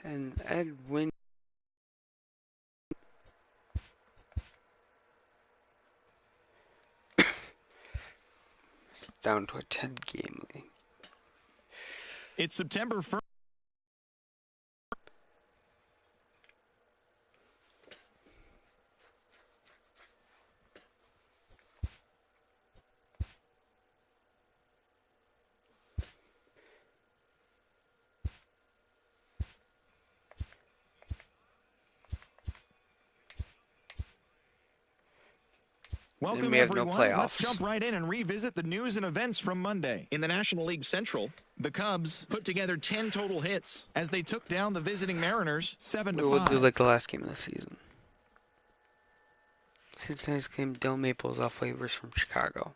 And Edwin is down to a 10-game lead. It's September 1st. Welcome, we have no everyone. playoffs. Let's jump right in and revisit the news and events from Monday. In the National League Central, the Cubs put together 10 total hits as they took down the visiting Mariners 7-5. We'll do like the last game of the season. Cincinnati's game, Dylan Maples off waivers from Chicago.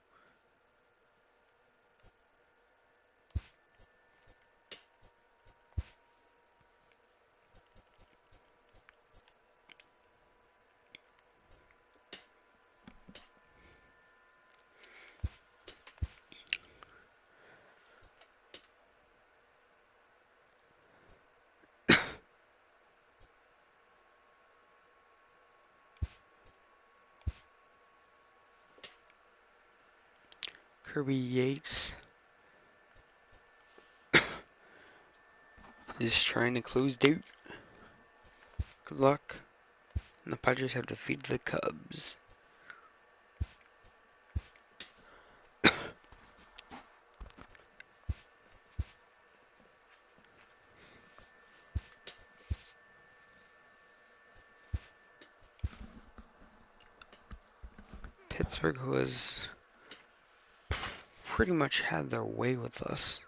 Kirby Yates is trying to close out. Good luck. And the Padres have defeated the Cubs. Pittsburgh, who has pretty much had their way with us.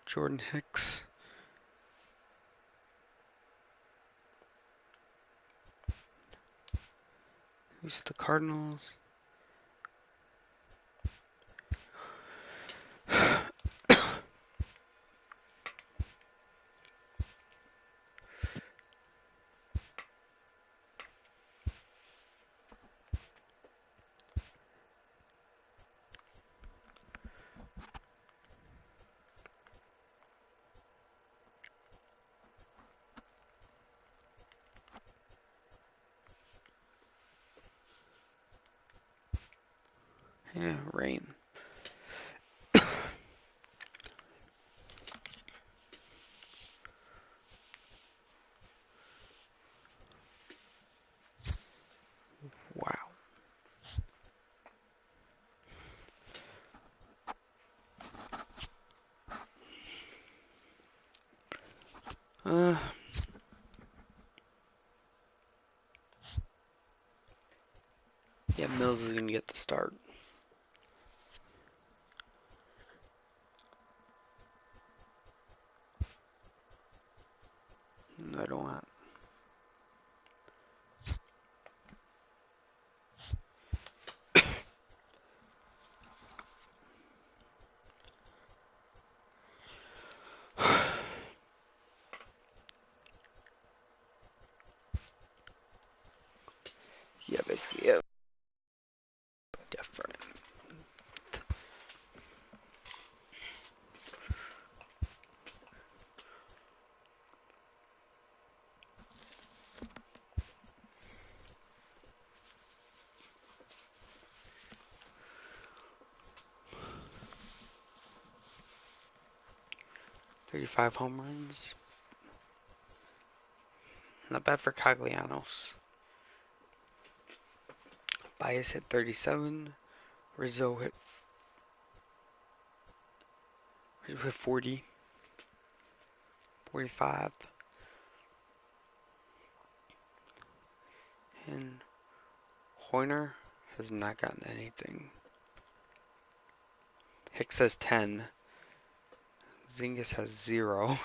Jordan Hicks. Who's the Cardinals? Yeah, rain. Wow. Yeah, Mills is gonna get the start. No, I don't want. Yeah, basically, yeah. Different. $35 home runs. Not bad for Caglianos. Bias hit 37. Rizzo hit 40. 45. And Hoyner has not gotten anything. Hicks has 10. Zingas has 0.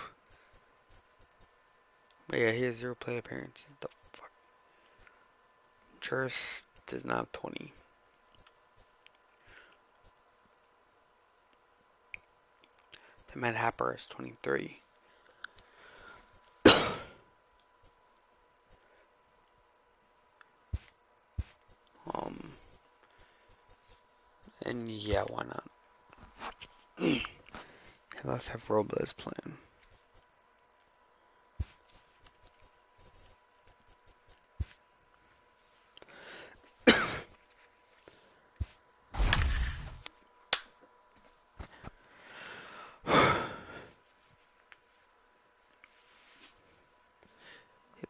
But yeah, he has 0 play appearances. The fuck? Juris does not have 20. The Matt Happer is 23. And yeah, why not? Yeah, let's have Robles playing.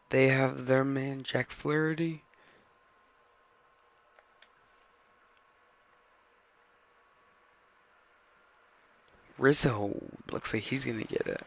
They have their man, Jack Flaherty. Rizzo looks like he's gonna get it.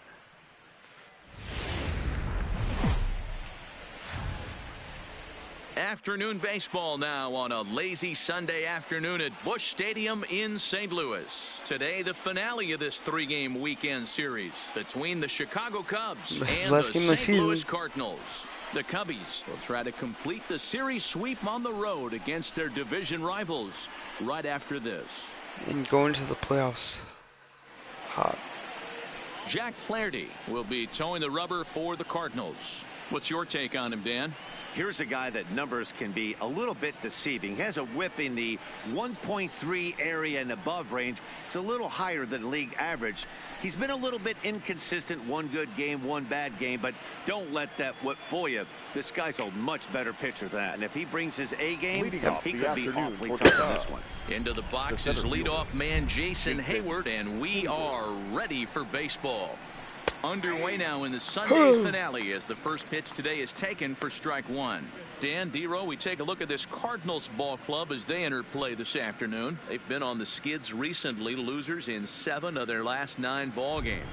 Afternoon baseball now on a lazy Sunday afternoon at Busch Stadium in St. Louis. Today, the finale of this three-game weekend series between the Chicago Cubs and the St. Louis Cardinals. The Cubbies will try to complete the series sweep on the road against their division rivals right after this. And going to the playoffs hot. Jack Flaherty will be towing the rubber for the Cardinals. What's your take on him, Dan? Here's a guy that numbers can be a little bit deceiving. He has a whip in the 1.3 area and above range. It's a little higher than league average. He's been a little bit inconsistent. One good game, one bad game, but don't let that whip fool you. This guy's a much better pitcher than that. And if he brings his A game, he could be awfully tough in this one. Into the box is leadoff man Jason Hayward, and we are ready for baseball. Underway now in the Sunday finale as the first pitch today is taken for strike one. Dan, D-Row, we take a look at this Cardinals ball club as they enter play this afternoon. They've been on the skids recently, losers in 7 of their last 9 ball games.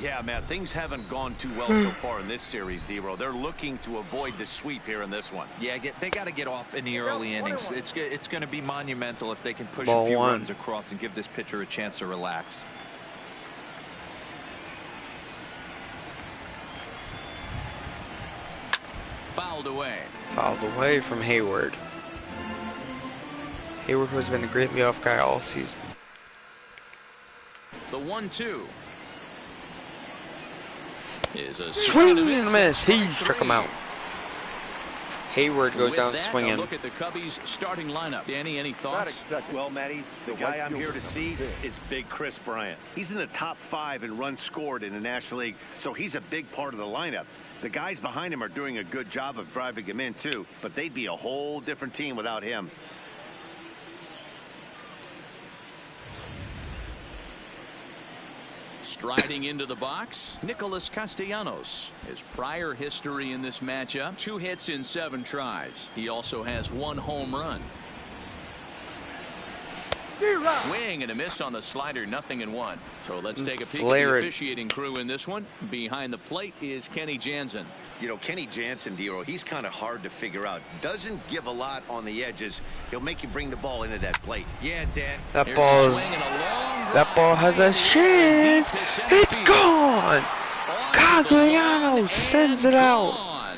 Yeah, man, things haven't gone too well so far in this series, D-Row. They're looking to avoid the sweep here in this one. Yeah, they got to get off in the early innings. It's going to be monumental if they can push Ball a few one. runs across and give this pitcher a chance to relax. Fouled away. Fouled away from Hayward. Hayward has been a great leadoff guy all season. The 1-2 is a Swing and a miss. He struck him out. Hayward goes down swinging. Look at the Cubbies starting lineup. Danny, any thoughts? Well, Matty, the guy I'm here to see is Big Chris Bryant. He's in the top 5 in runs scored in the National League, so he's a big part of the lineup. The guys behind him are doing a good job of driving him in, too, but they'd be a whole different team without him. Striding into the box, Nicholas Castellanos. His prior history in this matchup, 2 hits in 7 tries. He also has 1 home run. Swing and a miss on the slider, 0-1. So let's take a peek at the officiating crew in this one. Behind the plate is Kenny Jansen. You know, Kenny Jansen, D-Row, he's kind of hard to figure out. Doesn't give a lot on the edges. He'll make you bring the ball into that plate. Yeah, Dan. That ball has a chance. It's gone. Castellanos sends it out.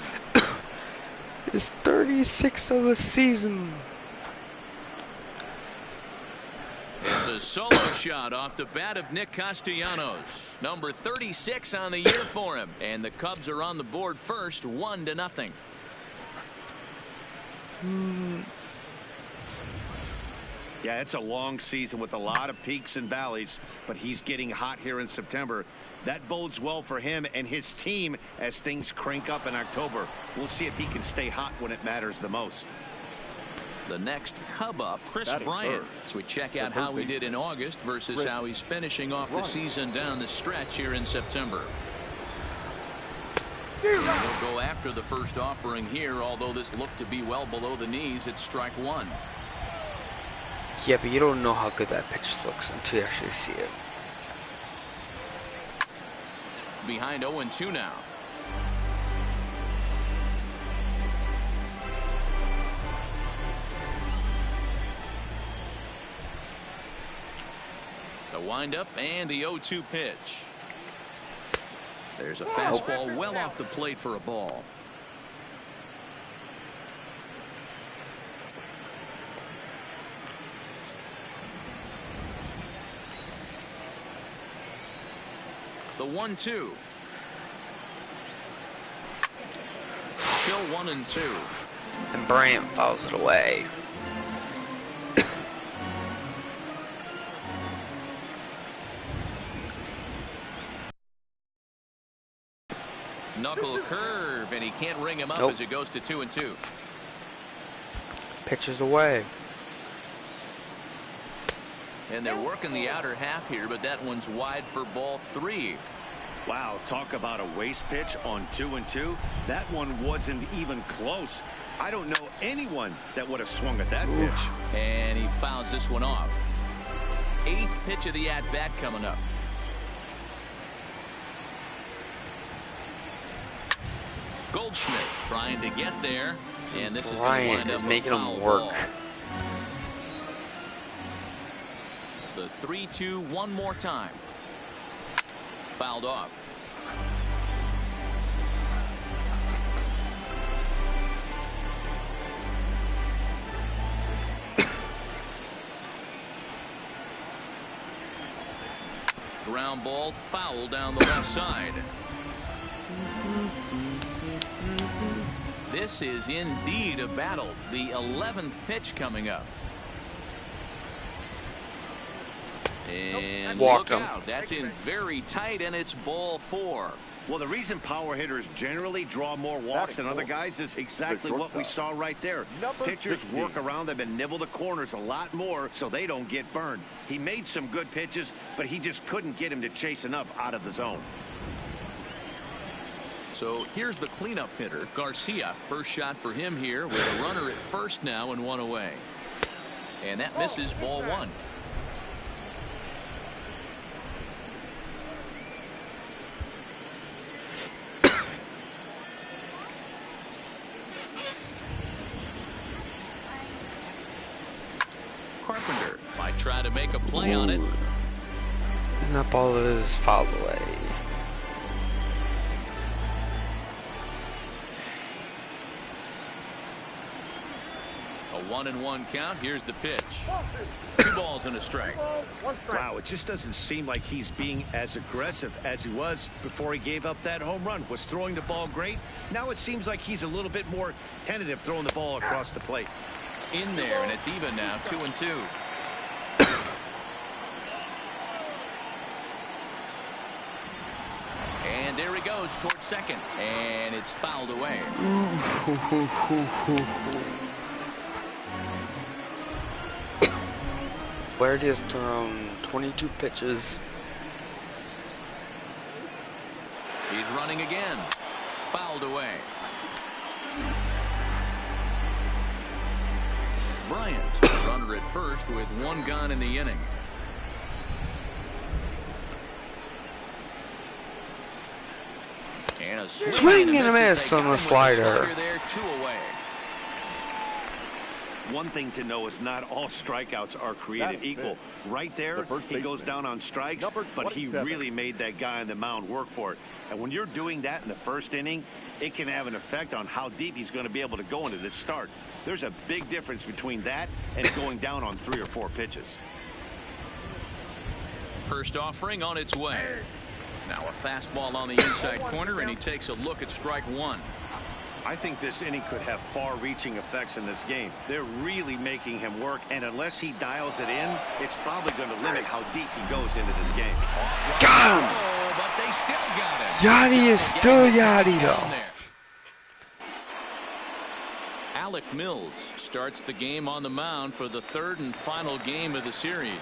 It's 36th of the season. It's a solo shot off the bat of Nick Castellanos. Number 36 on the year for him. And the Cubs are on the board first, 1-0. Yeah, it's a long season with a lot of peaks and valleys, but he's getting hot here in September. That bodes well for him and his team as things crank up in October. We'll see if he can stay hot when it matters the most. The next Cub up, Chris Bryant. So we check out how he did in August versus how he's finishing off the season down the stretch here in September. They'll go after the first offering here, although this looked to be well below the knees. It's strike 1. Yeah, but you don't know how good that pitch looks until you actually see it. Behind 0-2 now. The windup and the 0-2 pitch. There's a fastball well off the plate for a ball. The 1-2. Still 1-2. And Bryant fouls it away. knuckle curve, and he can't ring him up Nope. as it goes to 2-2. Pitches away. And they're working the outer half here, but that one's wide for ball 3. Wow, talk about a waste pitch on 2-2. That one wasn't even close. I don't know anyone that would have swung at that pitch. And he fouls this one off. 8th pitch of the at-bat coming up. Goldschmidt trying to get there, and this is going to Bryant wind is up a making him foul work. ball. The 3-2 one more time. Fouled off. Ground ball foul down the left side. This is indeed a battle. The 11th pitch coming up. And Walked look him. out. That's in very tight, and it's ball 4. Well, the reason power hitters generally draw more walks than other guys is exactly what we saw right there. Pitchers work around them and nibble the corners a lot more so they don't get burned. He made some good pitches, but he just couldn't get him to chase enough out of the zone. So here's the cleanup hitter, Garcia. First shot for him here with a runner at first now and 1 away. And that misses, ball 1. Carpenter might try to make a play on it. And that ball is fouled away. A 1-1 count. Here's the pitch. 2 balls and a strike. Wow, it just doesn't seem like he's being as aggressive as he was before he gave up that home run. Was throwing the ball great. Now it seems like he's a little bit more tentative throwing the ball across the plate. In there, and it's even now, 2-2. And there he goes towards second, and it's fouled away. Flaherty has thrown 22 pitches. He's running again. Fouled away. Bryant, runner at first with 1 gone in the inning. And a Swing and a miss on the slider. There, 2 away. One thing to know is not all strikeouts are created equal. Right there, he goes down on strikes, but he really made that guy on the mound work for it. And when you're doing that in the first inning, it can have an effect on how deep he's going to be able to go into this start. There's a big difference between that and going down on 3 or 4 pitches. First offering on its way. Now a fastball on the inside corner, and he takes a look at strike 1. I think this inning could have far-reaching effects in this game. They're really making him work, and unless he dials it in, it's probably going to limit how deep he goes into this game. Got him! Oh, but they still got it. Yachty is still Yachty, Down though. there. Alec Mills starts the game on the mound for the 3rd and final game of the series.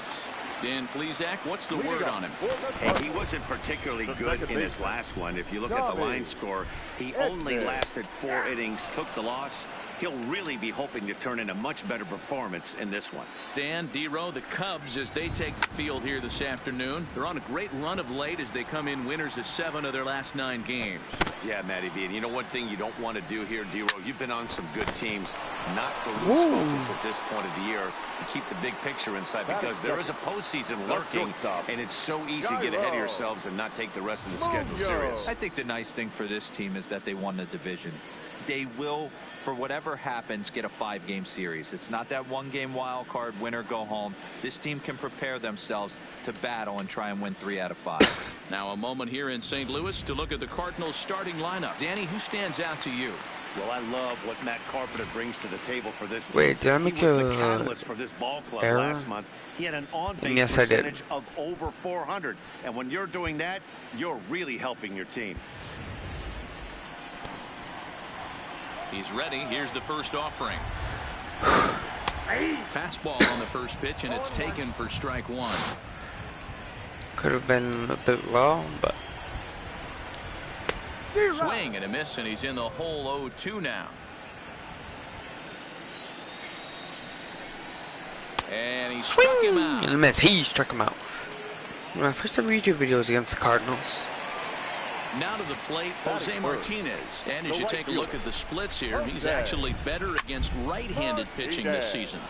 Dan Plesac, what's the word on him? Hey, he wasn't particularly good in his last one. If you look at the line score, he only lasted 4 innings, took the loss. He'll really be hoping to turn in a much better performance in this one. Dan, D-Row, the Cubs, as they take the field here this afternoon. They're on a great run of late as they come in winners of 7 of their last 9 games. Yeah, Matty B. And you know one thing you don't want to do here, D-Row, you've been on some good teams, not to lose focus at this point of the year and keep the big picture inside, because there is a postseason lurking, and it's so easy to get ahead of yourselves and not take the rest of the schedule serious. I think the nice thing for this team is that they won the division. They will, for whatever happens, get a 5-game series. It's not that 1-game wild card, win or go home. This team can prepare themselves to battle and try and win 3 out of 5. Now a moment here in St. Louis to look at the Cardinals starting lineup. Danny, who stands out to you? Well, I love what Matt Carpenter brings to the table for this team. Wait, did I make he was the a catalyst for this ball club error? last month. He had an on-base Yes, I did. percentage of over 400. And when you're doing that, you're really helping your team. He's ready. Here's the first offering. Fastball on the first pitch, and it's taken for strike one. Could have been a bit low, but Swing and a miss, and he's in the hole 0-2 now. And he swing struck him out. and a miss. He struck him out. My first ever YouTube video was against the Cardinals. Now to the plate, Jose Martinez. And as you take a look at the splits here, he's actually better against right-handed pitching this season.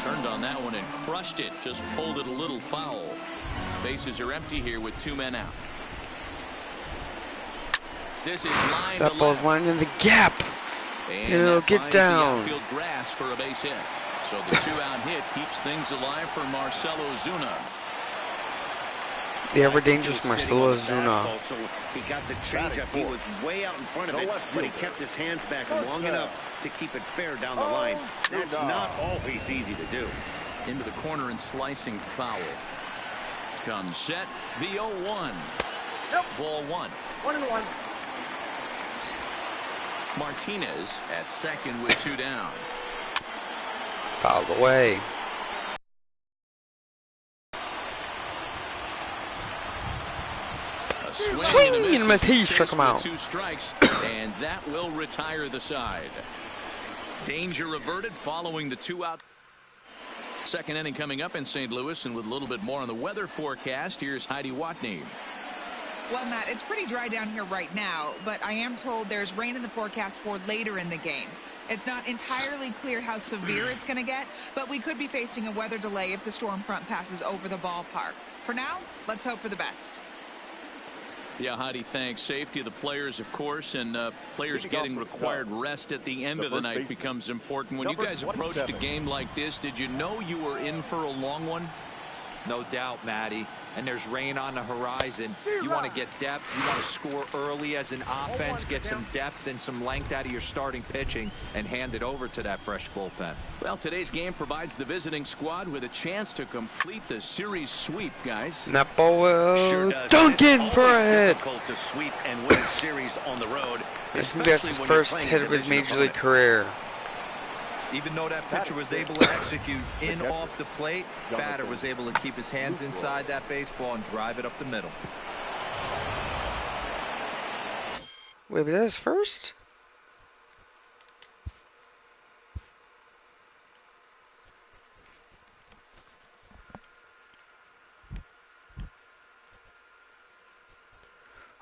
Turned on that one and crushed it. Just pulled it a little foul. Bases are empty here with 2 men out. This is line That to ball's left. lined in the gap. And It'll that get finds the down. outfield grass for a base hit. So the 2-out hit keeps things alive for Marcell Ozuna. The ever dangerous Marcell Ozuna. So he got the changeup. He was way out in front of it, but he kept his hands back long enough to keep it fair down the line. That's not always easy to do. Into the corner and slicing foul. Comes set. The 0-1. Ball 1. 1-1. Martinez at second with 2 down. Fouled away. A swing Swing and a miss. He Chase struck him with out. 2 strikes, and that will retire the side. Danger averted following the 2-out. Second inning coming up in St. Louis, and with a little bit more on the weather forecast, here's Heidi Watney. Well, Matt, it's pretty dry down here right now, but I am told there's rain in the forecast for later in the game. It's not entirely clear how severe it's going to get, but we could be facing a weather delay if the storm front passes over the ballpark. For now, let's hope for the best. Yeah, Heidi, thanks. Safety of the players, of course, and players getting required rest at the end of the night becomes important. When you guys approached a game like this, did you know you were in for a long one? No doubt, Matty. And there's rain on the horizon. You want to get depth. You want to score early as an offense, get some depth and some length out of your starting pitching, and hand it over to that fresh bullpen. Well, today's game provides the visiting squad with a chance to complete the series sweep, guys. And that ball will Sure does. dunk in It's for a always hit. difficult to sweep and win a series on the road. I think that's his first hit of his major league career. Even though that pitcher was able to execute in off the plate, batter was able to keep his hands inside that baseball and drive it up the middle. Wait, was that his first?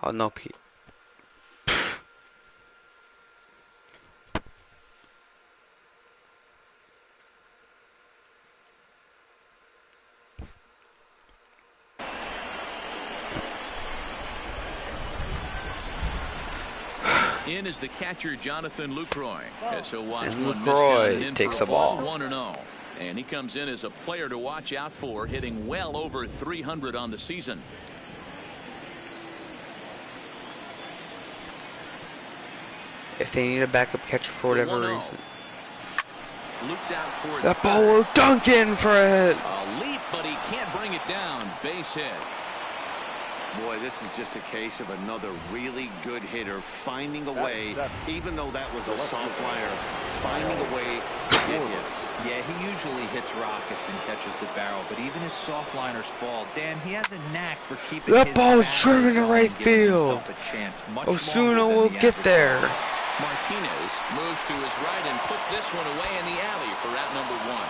Oh no, Pete. In is the catcher, Jonathan Lucroy, as he'll watch And one Lucroy miss down in takes for a ball. 1-0. And he comes in as a player to watch out for, hitting well over 300 on the season. If they need a backup catcher for whatever 1-0. reason. Looped out toward That ball will dunk in for a hit. a leap, but he can't bring it down. Base hit. Boy, this is just a case of another really good hitter finding a way, even though that was a soft flyer, finding a way to get hits. Yeah, he usually hits rockets and catches the barrel, but even his soft liners fall. Dan, he has a knack for keeping That his ball is bat driven on to and right giving field. himself a chance much Osuna longer will than the get average there. Martinez moves to his right and puts this one away in the alley for out number 1.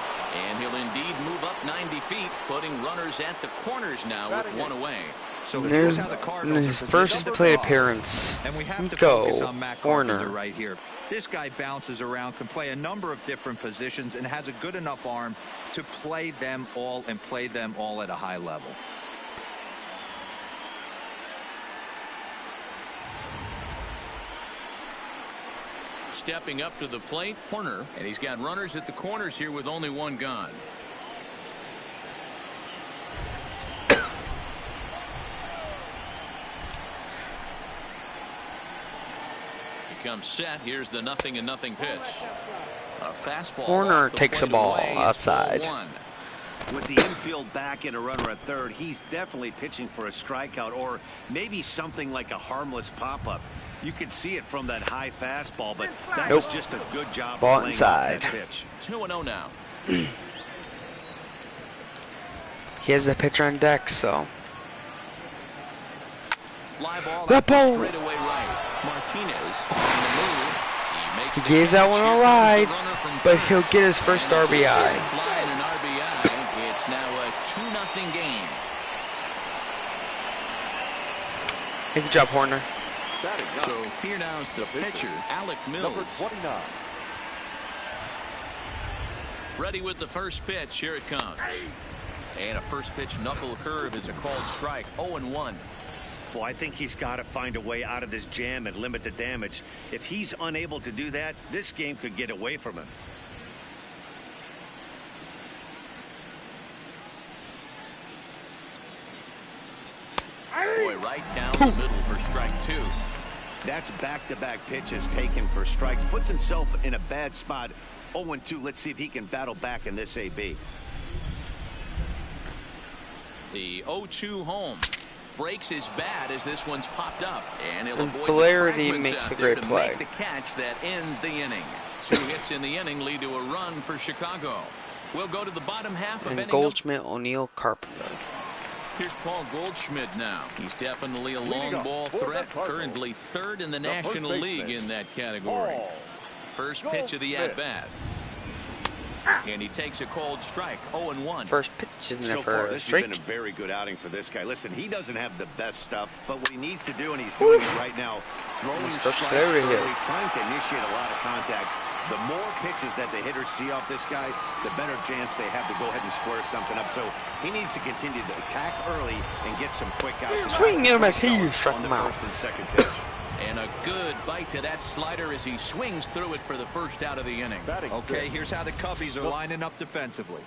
And he'll indeed move up 90 feet, putting runners at the corners now with 1 away. So There's here's how the Cardinals his are first positioned. play appearance. And we have to Go, focus on Matt Carpenter Warner. right here. This guy bounces around, can play a number of different positions, and has a good enough arm to play them all and play them all at a high level. Stepping up to the plate, Horner, and he's got runners at the corners here with only 1 gone. He comes set. Here's the 0-0 pitch. A fastball. Horner off the takes a plate ball away. It's outside. ball 1. With the infield back and a runner at third, he's definitely pitching for a strikeout or maybe something like a harmless pop-up. You could see it from that high fastball, but that Nope. was just a good job Ball of playing inside. off that pitch. 2-0 now. He has the pitcher on deck, so. Fly ball That out to ball. straightaway right. Martinez on the move. He makes He gave that one a ride, but he'll get his first And it's a RBI. sac fly and an RBI. It's now a 2-0 game. Good job, Horner. So here now is the pitcher, Alec Mills. Number 29. Ready with the first pitch. Here it comes. And a first pitch knuckle curve is a called strike. 0-1. Well, I think he's got to find a way out of this jam and limit the damage. If he's unable to do that, this game could get away from him. Boy, right down the middle for strike 2. That's back-to-back pitches taken for strikes. Puts himself in a bad spot. 0-2. Let's see if he can battle back in this AB. The 0-2 home. Breaks his bat as this one's popped up. And he'll And avoid Flaherty the makes out a there great to play. make the catch that ends the inning. 2 hits in the inning lead to a run for Chicago. We'll go to the bottom half of And inning. Goldschmidt, O'Neill, Carpenter. Here's Paul Goldschmidt now. He's definitely a Leading long off ball for the threat. Cardinals, Currently third in the the first National League baseman, in that category. Paul First pitch of the Goldschmidt. at-bat. And he takes a cold strike. 0-1. First pitch in there So for far, a this has strike. been a very good outing for this guy. Listen, he doesn't have the best stuff, but what he needs to do, and he's doing it right now, throwing First strikes Flaherty early, hit. trying to initiate a lot of contact. The more pitches that the hitters see off this guy, the better chance they have to go ahead and square something up. So he needs to continue to attack early and get some quick outs. Swing him as he struck on the him out. first and second pitch. And a good bite to that slider as he swings through it for the first out of the inning. Okay, here's how the Cubbies are lining up defensively.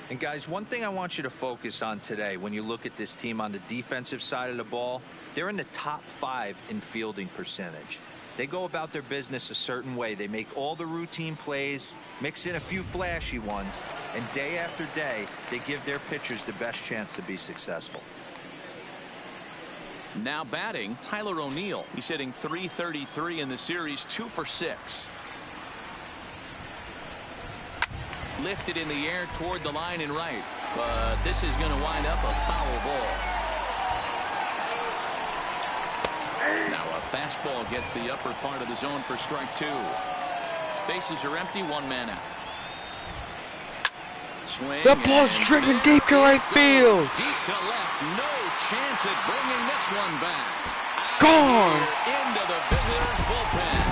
And guys, one thing I want you to focus on today when you look at this team on the defensive side of the ball, they're in the top 5 in fielding percentage. They go about their business a certain way. They make all the routine plays, mix in a few flashy ones, and day after day, they give their pitchers the best chance to be successful. Now batting, Tyler O'Neill. He's hitting .333 in the series, 2 for 6. Lifted in the air toward the line and right. But this is going to wind up a foul ball. Now a fastball gets the upper part of the zone for strike 2. Bases are empty, 1 man out. Swing. That ball's and driven there deep to right it field. goes, deep to left. No chance at bringing this one back. Gone. Into the visitors' bullpen.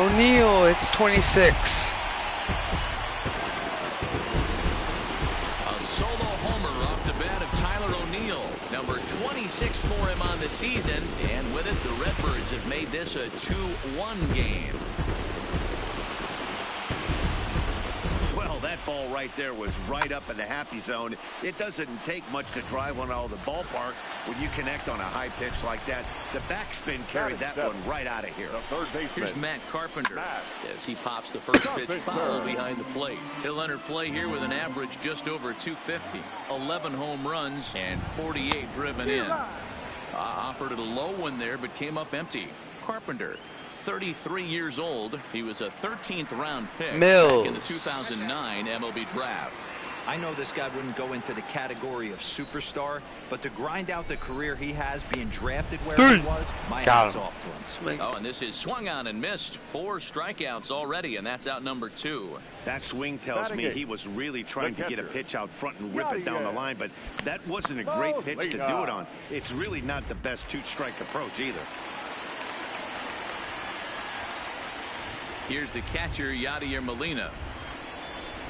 O'Neill, it's 26. A solo homer off the bat of Tyler O'Neill. Number 26 for him on the season. And with it, the Redbirds have made this a 2-1 game. Well, that ball right there was right up in the happy zone. It doesn't take much to drive one out of the ballpark when you connect on a high pitch like that. The backspin carried that one right out of here. The third baseman. Here's Matt Carpenter Matt. as he pops the first pitch Carpenter. foul behind the plate. He'll enter play here with an average just over 250, 11 home runs and 48 driven in. Offered it a low one there, but came up empty. Carpenter, 33 years old. He was a 13th round pick back in the 2009 MLB draft. I know this guy wouldn't go into the category of superstar, but to grind out the career he has being drafted where he was, my Got hat's him. off to him. Swing. Oh, and this is swung on and missed. 4 strikeouts already, and that's out number 2. That swing tells me he was really trying to get a pitch out front and rip it down the line, but that wasn't a great pitch to do it on. It's really not the best 2-strike approach either. Here's the catcher, Yadier Molina.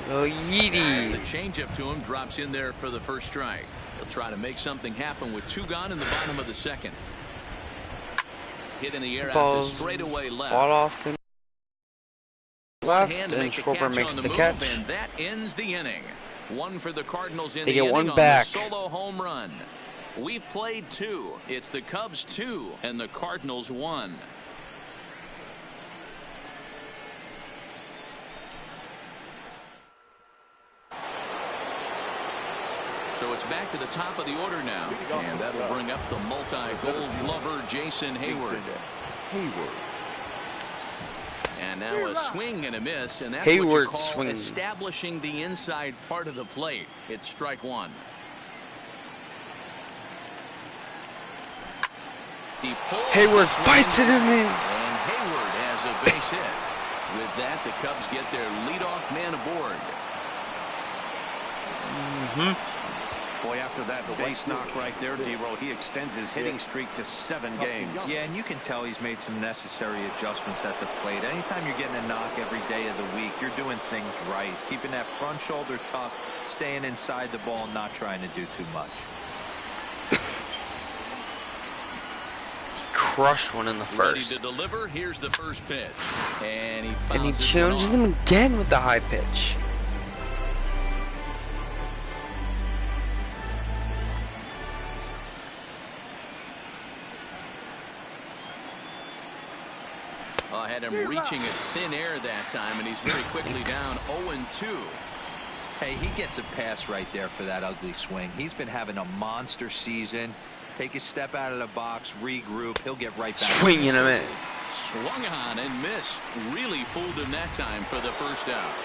Oh, As the Yeety. changeup to him drops in there for the first strike. He'll try to make something happen with 2 gone in the bottom of the second. Hit in the air out to Balls straightaway left. fall off in left, Hand to and make the Schwarber catch makes on the move, catch. and that ends the inning. 1 for the Cardinals in They the get inning one on back. the solo home run. We've played 2. It's the Cubs 2 and the Cardinals 1. So it's back to the top of the order now, and that'll bring up the multi-gold glover Jason Hayward. Hayward. And now a swing and a miss, and that's Hayward what you call swinging. establishing the inside part of the plate. It's strike one. Hayward fights it in there. And Hayward has a base hit. With that, the Cubs get their leadoff man aboard. Boy, after that base knock right there, D-Roll, he extends his hitting streak to 7 games. Yeah, and you can tell he's made some necessary adjustments at the plate. Anytime you're getting a knock every day of the week, you're doing things right. He's keeping that front shoulder tough, staying inside the ball, not trying to do too much. Crushed one in the Ready first. to deliver. Here's the first pitch. And he And he fouls this one challenges off. him again with the high pitch. Had him reaching at thin air that time, and he's very quickly down 0-2. Hey, he gets a pass right there for that ugly swing. He's been having a monster season. Take a step out of the box, regroup. He'll get right back. Swing in a minute. Swung on and missed. Really fooled him that time for the first out.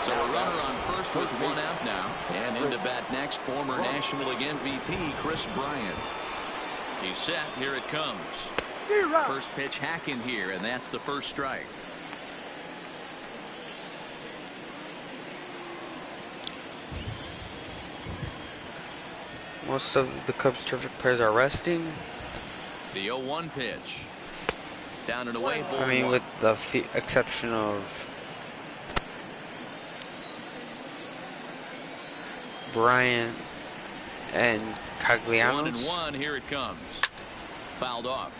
So a runner on first with 1 out now. And into bat next, former National League MVP Chris Bryant. He's set. Here it comes. First pitch hacking here, and that's the first strike. Most of the Cubs' terrific players are resting. The 0-1 pitch. Down and away. Ball I mean, one. with the exception of Bryant and Caglianos. 1-1. Here it comes. Fouled off.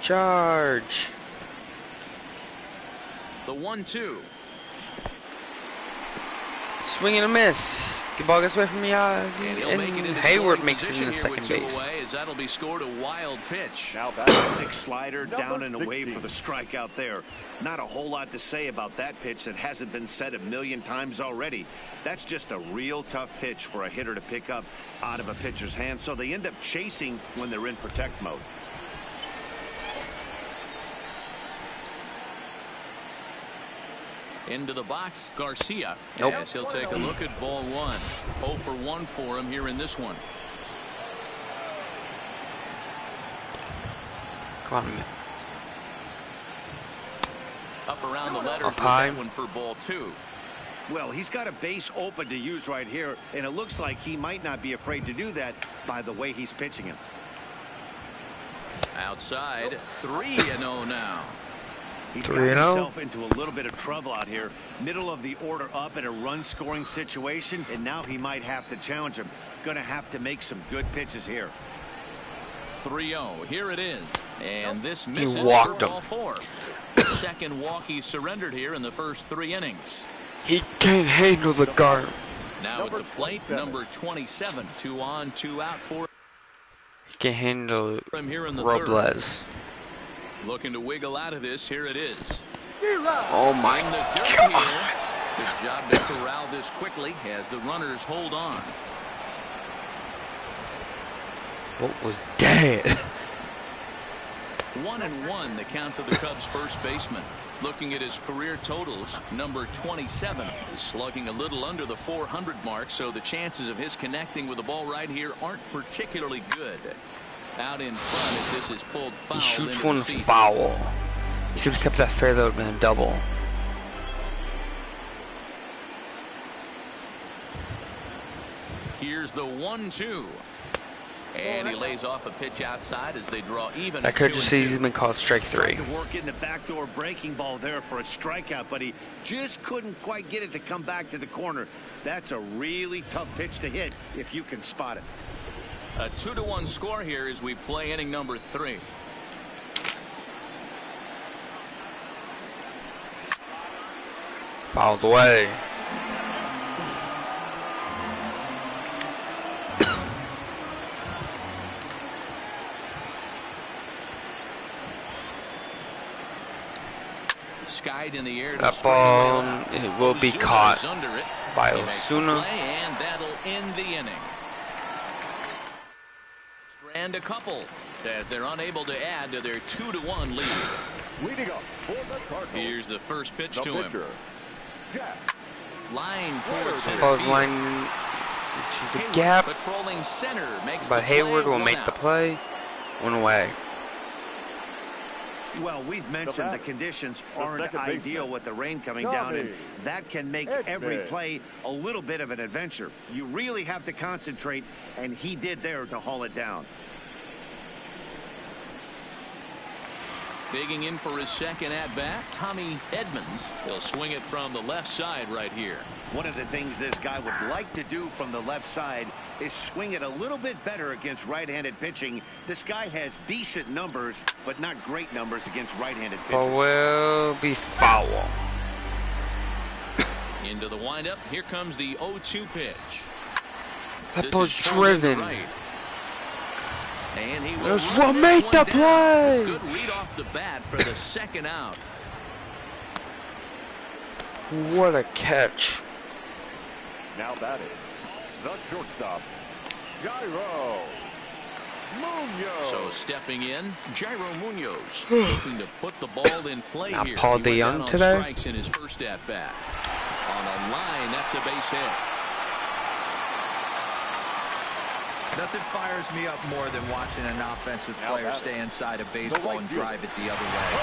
Charge. The 1-2. Swing and a miss. The ball gets away from me. And he'll make it And into Hayward scoring makes it position in the here with second 2 base. away, as that'll be scored a wild pitch. Now back to 6 slider, down and away for the strikeout there. Not a whole lot to say about that pitch that hasn't been said a million times already. That's just a real tough pitch for a hitter to pick up out of a pitcher's hand, so they end up chasing when they're in protect mode. Into the box, Garcia. Nope. As he'll take a look at ball 1. 0 for 1 for him here in this one. Come on, man. Up around the letters with high. that one for ball 2. Well, he's got a base open to use right here, and it looks like he might not be afraid to do that by the way he's pitching him. Outside, 3-0 now. He's 3-0. got himself into a little bit of trouble out here. Middle of the order up in a run-scoring situation, and now he might have to challenge him. Going to have to make some good pitches here. 3-0. Here it is. And this misses walked for him. ball 4. The second walk he surrendered here in the first 3 innings. He can't handle the guard. Now at the plate, number 27. 2 on, 2 out for He can't handle him here in the third. Robles. Looking to wiggle out of this. Here it is. Oh my In the dirt God. here. Good job to corral this quickly as the runners hold on. What was that? 1-1 the count to the Cubs first baseman. Looking at his career totals, number 27 is slugging a little under the 400 mark, so the chances of his connecting with the ball right here aren't particularly good. Out in front if this is pulled foul. He shoots into one the seats. foul. He should have kept that fair. That would have been a double. Here's the 1-2. And he lays off a pitch outside as they draw even. That at could 2-2. just easily been called strike 3. Tried to work in the backdoor breaking ball there for a strikeout, but he just couldn't quite get it to come back to the corner. That's a really tough pitch to hit if you can spot it. A 2-1 score here as we play inning number 3. Fouled away. skied in the air. That ball, it will be caught by Osuna. And that'll end the inning. And a couple as they're unable to add to their 2-1 lead. Leading up for the Cardinals. Here's the first pitch to him. Jack. Line towards center Ball's field. line to the gap, Patrolling center makes but the play. Hayward will One make out. the play. One away. Well, we've mentioned the conditions aren't ideal with the rain coming down, and that can make every play a little bit of an adventure. You really have to concentrate, and he did there to haul it down. Digging in for his second at-bat, Tommy Edmonds. He'll swing it from the left side right here. One of the things this guy would like to do from the left side is swing it a little bit better against right-handed pitching. This guy has decent numbers, but not great numbers against right-handed pitching. Ball will be foul. Into the windup. Here comes the 0-2 pitch. That This ball's is pulled in driven. right. And he will That's run what this made one the down. play. Good read off the bat for the second out. What a catch. Now batting, the shortstop, Jairo Munoz. So stepping in, Jairo Munoz looking to put the ball in play Now here. Paul He went DeYoung down on today. strikes in his first at bat. On a line, that's a base hit. Nothing fires me up more than watching an offensive player stay inside a baseball and drive it the other way.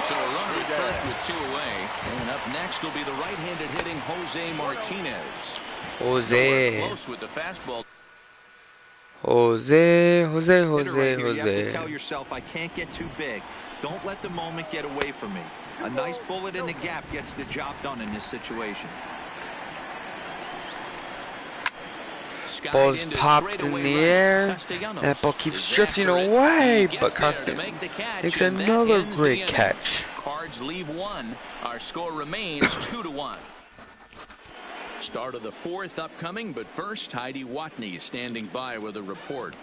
So a runner at first with 2 away. And up next will be the right-handed hitting Jose Martinez. Jose. Close with the fastball. Jose. Hitter right here, you have to Jose. tell yourself, I can't get too big. Don't let the moment get away from me. A nice bullet in the gap gets the job done in this situation. Skied Ball's into popped straightaway in the right. air. Castellanos That ball is keeps drifting after it. away, He gets but there to Castellanos make the catch, makes and that another ends the great inning. catch. Cards leave 1. Our score remains 2-1. Start of the 4th upcoming, but first Heidi Watney is standing by with a report.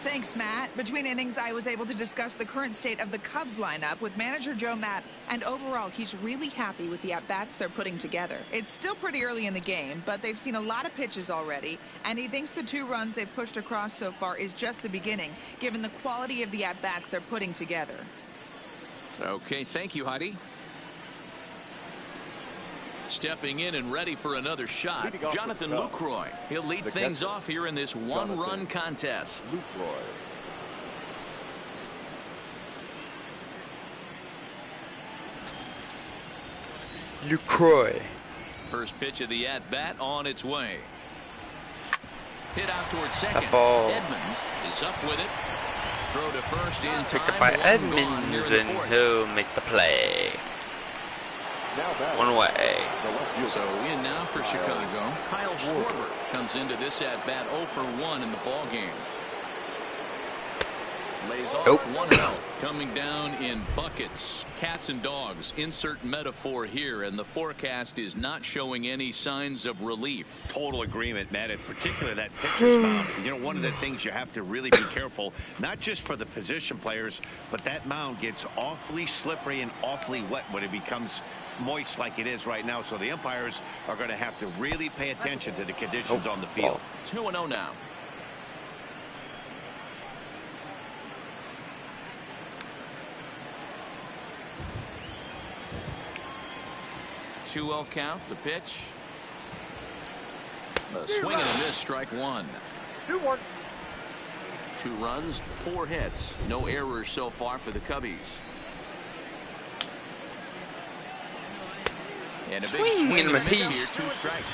Thanks, Matt. Between innings, I was able to discuss the current state of the Cubs lineup with manager Joe Matt, and overall, he's really happy with the at-bats they're putting together. It's still pretty early in the game, but they've seen a lot of pitches already, and he thinks the 2 runs they've pushed across so far is just the beginning, given the quality of the at-bats they're putting together. Okay, thank you, Heidi. Stepping in and ready for another shot, Jonathan Lucroy. He'll lead things off here in this 1-run contest. LaCroix. First pitch of the at-bat on its way. Hit out towards second. That ball. Edmonds is up with it. Throw to first in Picked time. up by One gone Edmonds, here in the and 4th. he'll make the play. One away. So in now for Chicago, Kyle Schwarber comes into this at-bat 0 for 1 in the ball game. Lays off Nope. 1-0. Coming down in buckets. Cats and dogs. Insert metaphor here, and the forecast is not showing any signs of relief. Total agreement, Matt, in particular that pitcher's mound. You know, one of the things you have to really be careful, not just for the position players, but that mound gets awfully slippery and awfully wet when it becomes moist like it is right now. So the umpires are going to have to really pay attention to the conditions on the field. 2-0 now. Two-0 count. The pitch. A swing and a miss. Strike 1. 2-1. 2 runs, 4 hits. No errors so far for the Cubbies. And a big swing and a miss here. 2 strikes.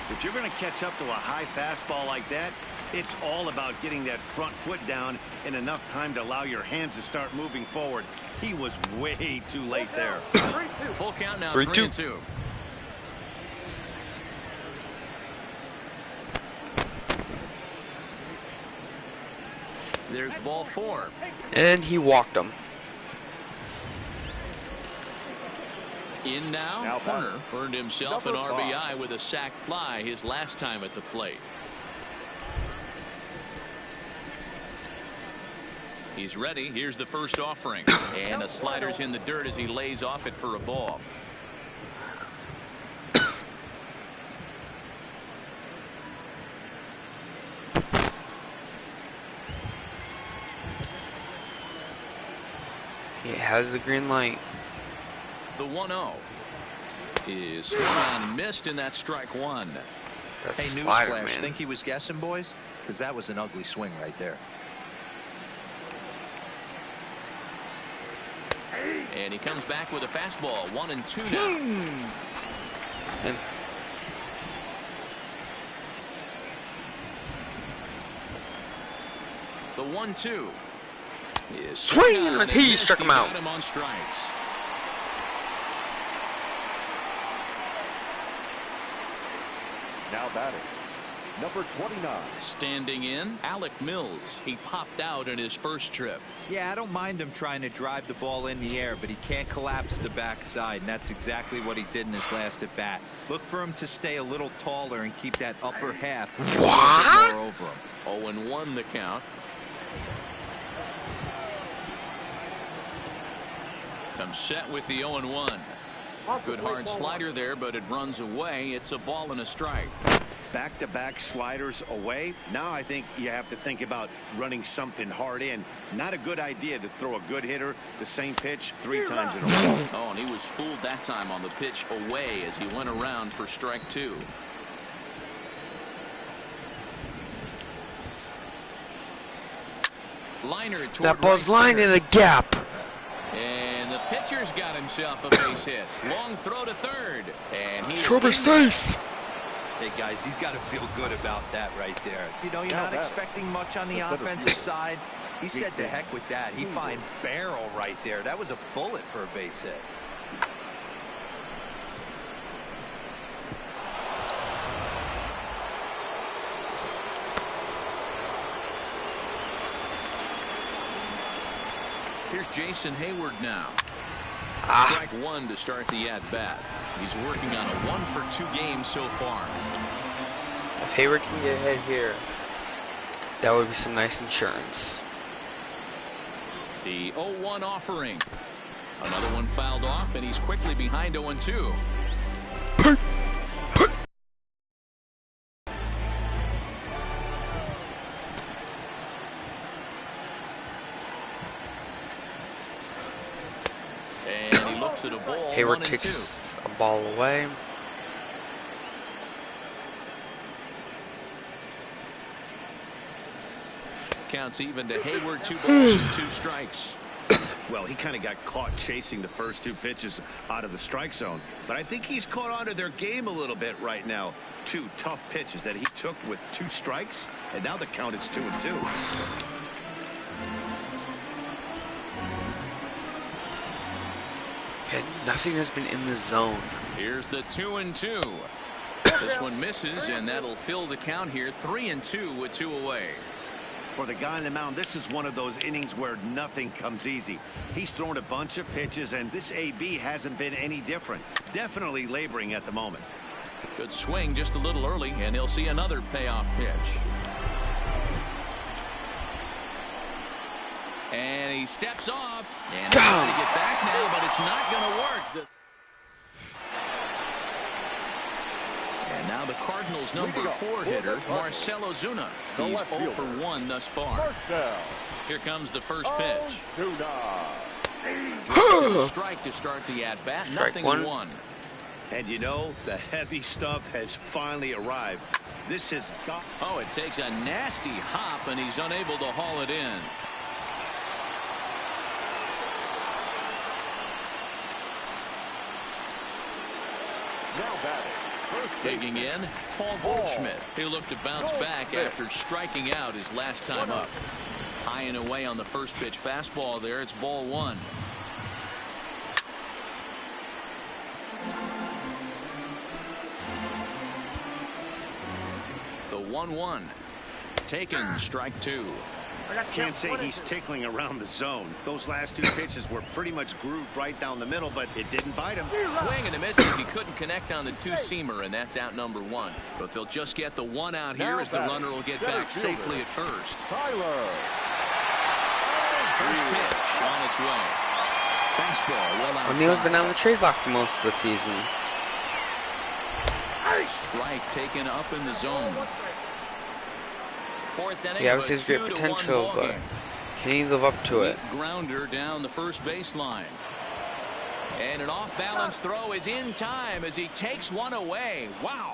If you're going to catch up to a high fastball like that, it's all about getting that front foot down in enough time to allow your hands to start moving forward. He was way too late there. Full count now. 3-2. 3-2. There's ball 4. And he walked him. In now, Turner earned himself an RBI with a sac fly his last time at the plate. He's ready. Here's the first offering. And the slider's in the dirt as he lays off it for a ball. He has the green light. The 1-0 is swung on and missed, and that's strike one. That's Hey, slider, newsflash, man. think he was guessing, boys? Because that was an ugly swing right there. And he comes back with a fastball. 1-2 now. And The 1-2 is swing, on and he missed. struck him He out. got him on strikes. Now batting, number 29. Standing in, Alec Mills. He popped out in his first trip. Yeah, I don't mind him trying to drive the ball in the air, but he can't collapse the backside, and that's exactly what he did in his last at bat. Look for him to stay a little taller and keep that upper half a little bit more over him. 0-1 the count. Comes set with the 0-1. Good hard slider there, but it runs away. It's a ball and a strike. Back-to-back sliders away. Now I think you have to think about running something hard in. Not a good idea to throw a good hitter the same pitch 3 times in a row. Oh, and he was fooled that time on the pitch away as he went around for strike two. Liner toward that ball's right lined in center. a gap. And the pitcher's got himself a base hit. Long throw to third. And he's Trevor Sace. Hey, guys, he's got to feel good about that right there. You know, you're Now not that- expecting much on the offensive side. He said to heck with that. He find barrel right there. That was a bullet for a base hit. Here's Jason Hayward now. Ah, Strike one to start the at-bat. He's working on a 1-for-2 game so far. if Hayward can get ahead here, that would be some nice insurance. The 0-1 offering. Another one fouled off, and he's quickly behind 0-2. And he looks at a ball. Hayward 1-2. takes a ball away. Counts even to Hayward. 2 balls and 2 strikes. Well, he kind of got caught chasing the first 2 pitches out of the strike zone. But I think he's caught on to their game a little bit right now. 2 tough pitches that he took with 2 strikes. And now the count is 2-2. And nothing has been in the zone. Here's the 2-2. This one misses, and that'll fill the count here. 3-2 with 2 away. For the guy on the mound, this is one of those innings where nothing comes easy. He's thrown a bunch of pitches, and this AB hasn't been any different. Definitely laboring at the moment. Good swing just a little early, and he'll see another payoff pitch. And he steps off, and he's trying to get back now, but it's not going to work. And now the Cardinals' number 4 hitter, Marcell Ozuna. He's 0 for 1 thus far. First down. Here comes the first pitch. Ozuna. A strike to start the at-bat. Strike Nothing one. in 1. And you know, the heavy stuff has finally arrived. This has got... Oh, it takes a nasty hop, and he's unable to haul it in. Now batting. First Digging in, Paul Goldschmidt. He'll look to bounce back after striking out his last time up. High and away on the first pitch fastball there. It's ball 1. The 1-1. Taken, strike 2. Can't say he's tickling around the zone. Those last 2 pitches were pretty much grooved right down the middle, but it didn't bite him. Swing and a miss as he couldn't connect on the 2-seamer, and that's out number 1. But they'll just get the 1 out here as the runner will get back safely at first. Tyler. first pitch on its way. Fastball well outside. O'Neal's been on the trade block for most of the season. Strike taken up in the zone. Fourth inning. He obviously has great potential, but can he live up to it? Grounder down the first baseline. And an off-balance throw is in time as he takes one away. Wow.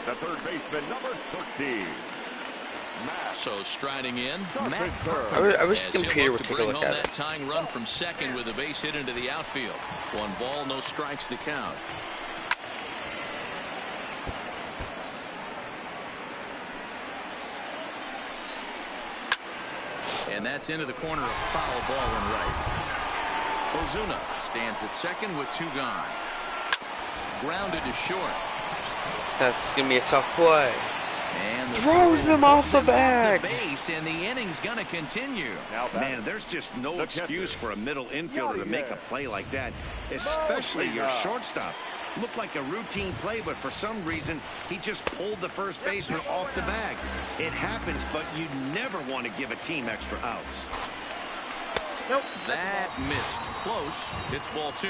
The third baseman, number 13. So striding in, Matt. I wish the computer would take a look at that it. tying run from second with a base hit into the outfield. 1 ball, no strikes to count. And that's into the corner, of foul ball and right. Ozuna stands at second with 2 gone. Grounded to short. That's gonna be a tough play. And Throws them off the bag. Base, and the inning's gonna continue. Man, there's just no excuse for a middle infielder to make a play like that, especially your shortstop. Looked like a routine play, but for some reason, he just pulled the first baseman off the bag. It happens, but you never want to give a team extra outs. That missed. Close. It's ball 2.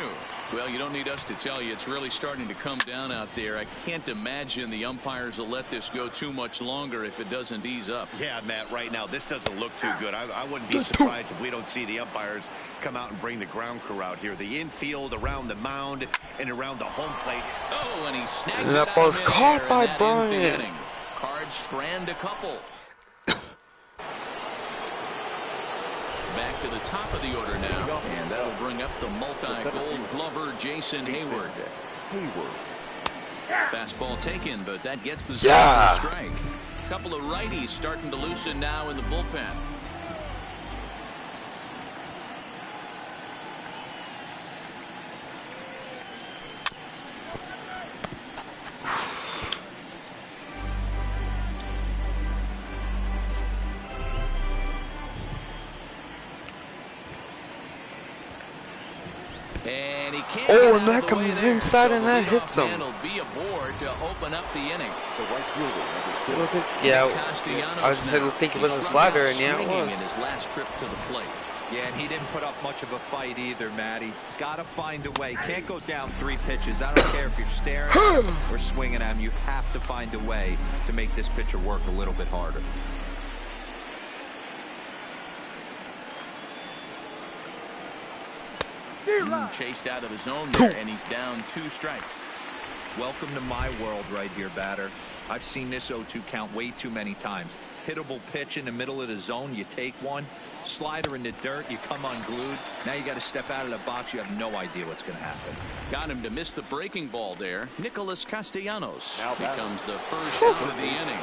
Well, you don't need us to tell you it's really starting to come down out there. I can't imagine the umpires will let this go too much longer if it doesn't ease up. Yeah, Matt, right now, this doesn't look too good. I wouldn't be surprised if we don't see the umpires come out and bring the ground crew out here. The infield, around the mound, and around the home plate. Oh, and he snags And it that out ball's of caught midair, by and that ends the Bryant. inning. Cards strand a couple. Back to the top of the order now, and that'll bring up the multi-gold glover Jason Hayward. Fastball taken, but that gets the strike. Couple of righties starting to loosen now in the bullpen. And he can't Oh, get and out that of the way comes there. inside So and the that leadoff hits him. man will be aboard to open up the inning. Look at, yeah, Castellanos I was now. thinking it was a He struck slider, out and yeah, it swinging was. in his last trip to the plate. Yeah, and he didn't put up much of a fight either, Matty. Got to find a way. Can't go down 3 pitches. I don't care if you're staring at him or swinging at him. You have to find a way to make this pitcher work a little bit harder. Chased out of his zone there, and he's down 2 strikes. Welcome to my world right here, batter. I've seen this 0-2 count way too many times. Hittable pitch in the middle of the zone, you take one. Slider in the dirt, you come unglued. Now you got to step out of the box. You have no idea what's going to happen. Got him to miss the breaking ball there. Nicholas Castellanos becomes the first out of the inning.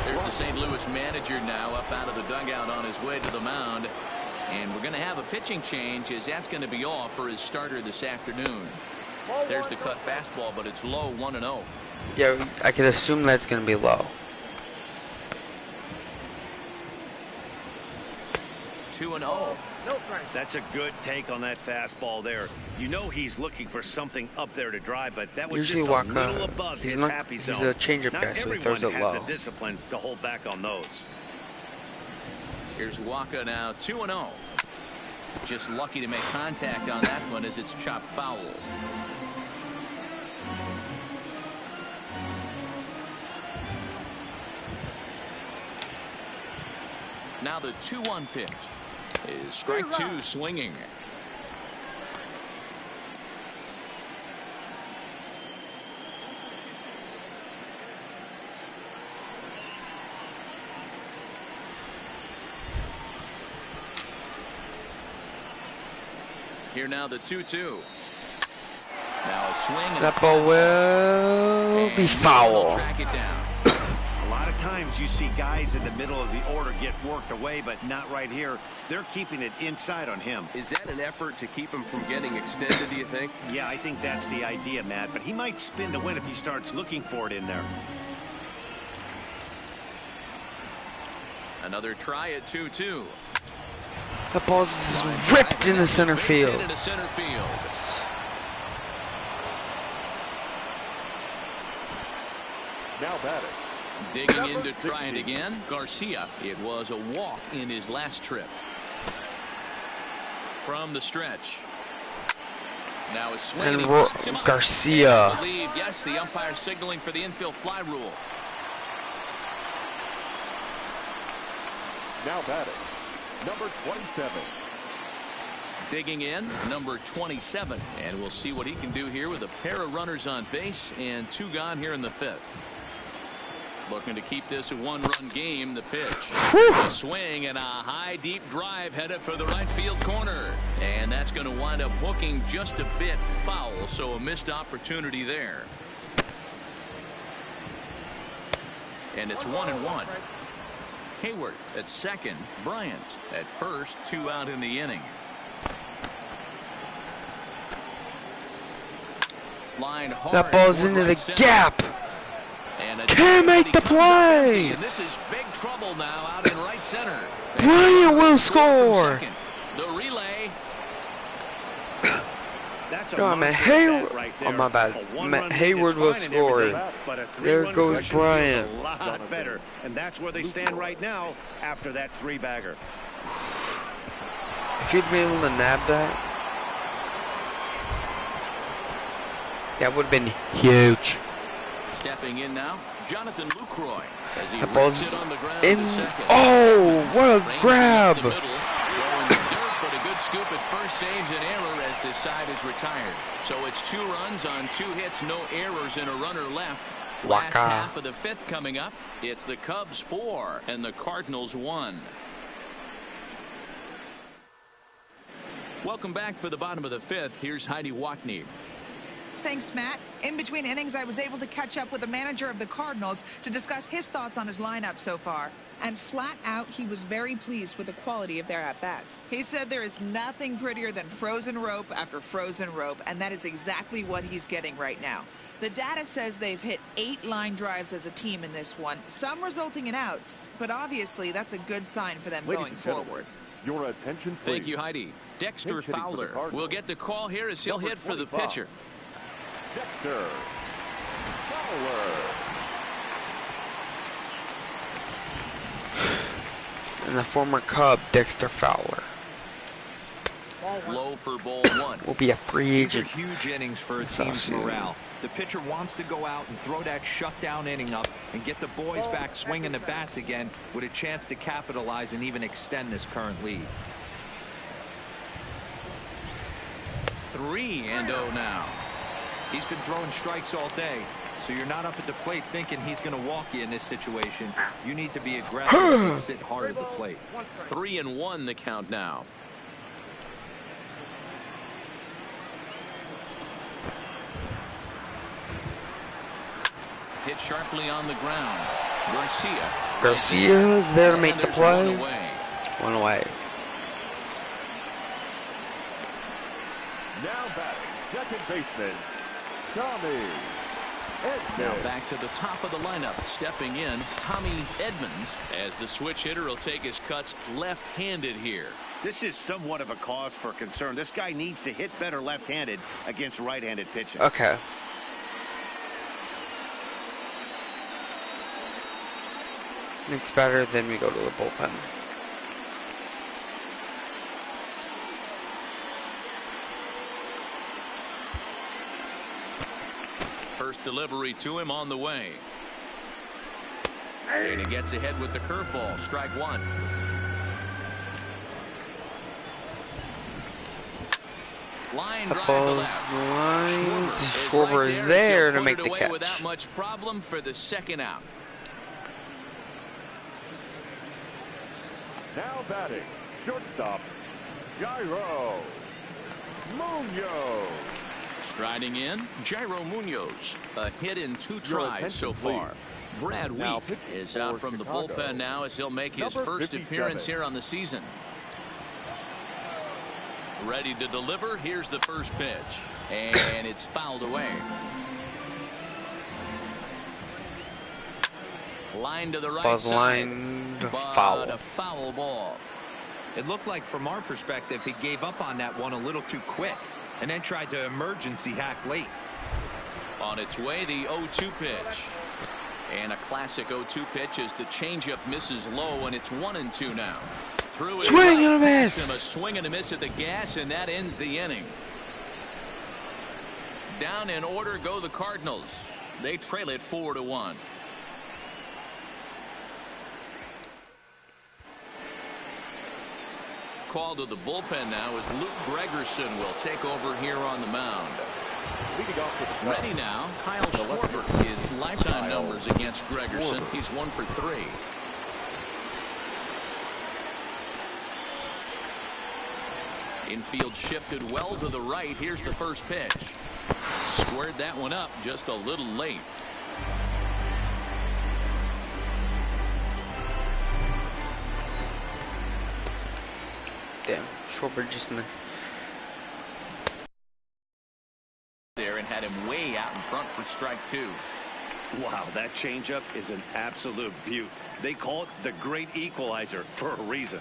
There's the St. Louis manager now up out of the dugout on his way to the mound. And we're going to have a pitching change, as that's going to be off for his starter this afternoon. There's the cut fastball, but it's low, 1-0. Yeah, I could assume that's going to be low. 2-0. That's a good take on that fastball there. You know he's looking for something up there to drive, but that was Usually just a Waka, little above his happy zone. he's a changeup Not guy, so he everyone throws it has low. the discipline to hold back on those. Here's Waka now, 2-0. Just lucky to make contact on that one as it's chopped foul. Now the 2-1 pitch is strike 2 swinging. Here now the 2-2. Now a swing. That ball will be foul. Track it down. A lot of times you see guys in the middle of the order get worked away, but not right here. They're keeping it inside on him. Is that an effort to keep him from getting extended, do you think? Yeah, I think that's the idea, Matt, but he might spin to win if he starts looking for it in there. Another try at 2-2. That ball's ripped into center field. Into center field. Now batting, Digging in to try it again. Garcia. It was a walk in his last trip. From the stretch. Now it's swinging. And Garcia. I believe, yes, the umpire signaling for the infield fly rule. Now batting, number 27. Digging in, number 27. And we'll see what he can do here with a pair of runners on base and 2 gone here in the 5th. Looking to keep this a 1-run game. The pitch. A swing and a high deep drive headed for the right field corner. And that's going to wind up hooking just a bit foul. So a missed opportunity there. And it's 1-1. Hayward at second. Bryant at first. 2 out in the inning. Line hard. That ball's into the gap. Can't make the play. And this is big trouble now out in right center. Bryant will score. The relay. No, man, Hayward. Oh, my bad. Hayward will score. There goes Bryant. A lot better, and that's where they stand right now after that 3-bagger. If he'd been able to nab that, that would have been huge. Stepping in now, Jonathan Lucroy. As he that ball's on the ground in. Oh, what a grab! Going the dirt, but a good scoop at first, saves an error as this side is retired. So it's 2 runs on 2 hits, no errors, and a runner left. Last half of the 5th coming up. It's the Cubs 4 and the Cardinals 1. Welcome back for the bottom of the 5th. Here's Heidi Watney. Thanks, Matt. In between innings, I was able to catch up with the manager of the Cardinals to discuss his thoughts on his lineup so far. And flat out, he was very pleased with the quality of their at-bats. He said there is nothing prettier than frozen rope after frozen rope, and that is exactly what he's getting right now. The data says they've hit 8 line drives as a team in this one, some resulting in outs, but obviously that's a good sign for them going forward. Your attention, please. Thank you, Heidi. Dexter Fowler will get the call here as he'll hit for the pitcher. Dexter Fowler. And the former Cub, Dexter Fowler. Low for ball 1. Will be a free agent. These are huge innings for a team's morale. The pitcher wants to go out and throw that shutdown inning up and get the boys back swinging the bats again with a chance to capitalize and even extend this current lead. 3-0 now. He's been throwing strikes all day, so you're not up at the plate thinking he's going to walk you in this situation. You need to be aggressive and sit hard at the plate. 3-1 the count now. Hit sharply on the ground. Garcia is there to make the play. 1 away. Now back, second baseman, Tommy Edman. Now back to the top of the lineup. Stepping in, Tommy Edmonds, as the switch hitter will take his cuts left-handed here. This is somewhat of a cause for concern. This guy needs to hit better left-handed against right-handed pitching. Okay. It's better than we go to the bullpen. First delivery to him on the way. And he gets ahead with the curveball. Strike 1. Line drive to left. Schwarber is there to make the catch. Without much problem for the second out. Now batting, shortstop, Jairo Munoz. Striding in, Jairo Munoz. A hit in 2 tries so far. Brad Week is out from the bullpen now as he'll make his first appearance here on the season. Ready to deliver. Here's the first pitch. And it's fouled away. Line to the right side. Foul. A foul ball. It looked like from our perspective he gave up on that one a little too quick and then tried to emergency hack late. On its way, the 0-2 pitch. And a classic 0-2 pitch as the changeup misses low, and it's 1-2 now. Through it, Swing and a past him, miss. a swing and a miss at the gas, and that ends the inning. Down in order go the Cardinals. They trail it 4-1. Call to the bullpen now as Luke Gregerson will take over here on the mound. Leading off with the Ready now, Kyle Schwarber. His lifetime numbers against Gregerson. He's 1 for 3. Infield shifted well to the right. Here's the first pitch. Squared that one up just a little late. Damn, Schwarber just missed. There and had him way out in front for strike 2. Wow, that changeup is an absolute beaut. They call it the great equalizer for a reason.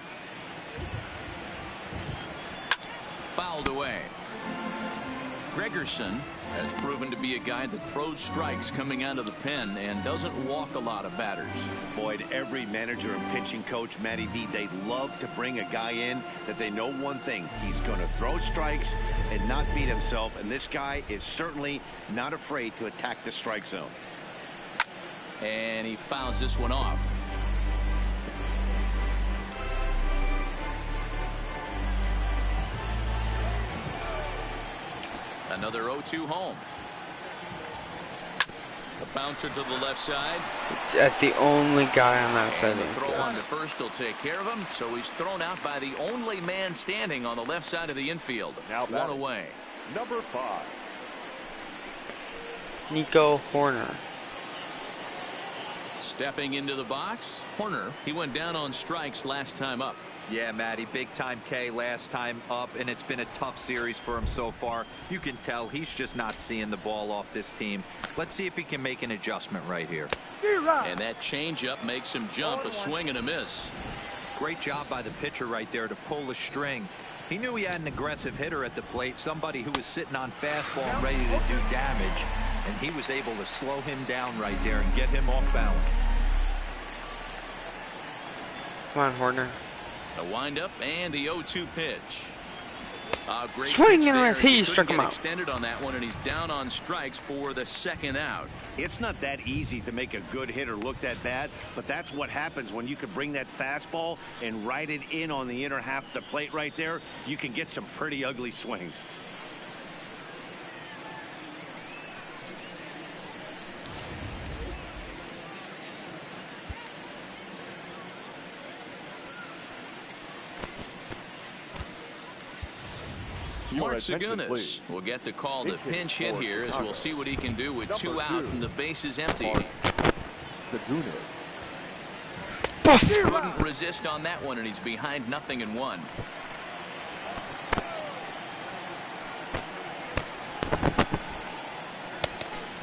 Fouled away. Gregerson has proven to be a guy that throws strikes coming out of the pen and doesn't walk a lot of batters. Boyd, every manager and pitching coach, Matty V, they love to bring a guy in that they know one thing. He's going to throw strikes and not beat himself, and this guy is certainly not afraid to attack the strike zone. And he fouls this one off. Another 0-2 home. A bouncer to the left side. It's at the only guy on that side And of the the throw on field. to first will take care of him. So he's thrown out by the only man standing on the left side of the infield. Now One batting. away. Number 5. Nico Horner. Stepping into the box, Horner. He went down on strikes last time up. Yeah, Matty, big time K last time up, and it's been a tough series for him so far. You can tell he's just not seeing the ball off this team. Let's see if he can make an adjustment right here. And that changeup makes him jump. A swing and a miss. Great job by the pitcher right there to pull the string. He knew he had an aggressive hitter at the plate, somebody who was sitting on fastball and ready to do damage, and he was able to slow him down right there and get him off balance. Come on, Horner. A windup and the 0-2 pitch. Great Swing pitch and a there. miss. He couldn't struck him get out. Extended on that one, and he's down on strikes for the second out. It's not that easy to make a good hitter look that bad, but that's what happens when you can bring that fastball and ride it in on the inner half of the plate right there. You can get some pretty ugly swings. Mark attention, Segunas please. will get the call to Pitching pinch hit for here as Chicago. we'll see what he can do with Number 2 out 2. and the bases empty. Mark Segunas. Couldn't resist on that one, and he's behind 0-1.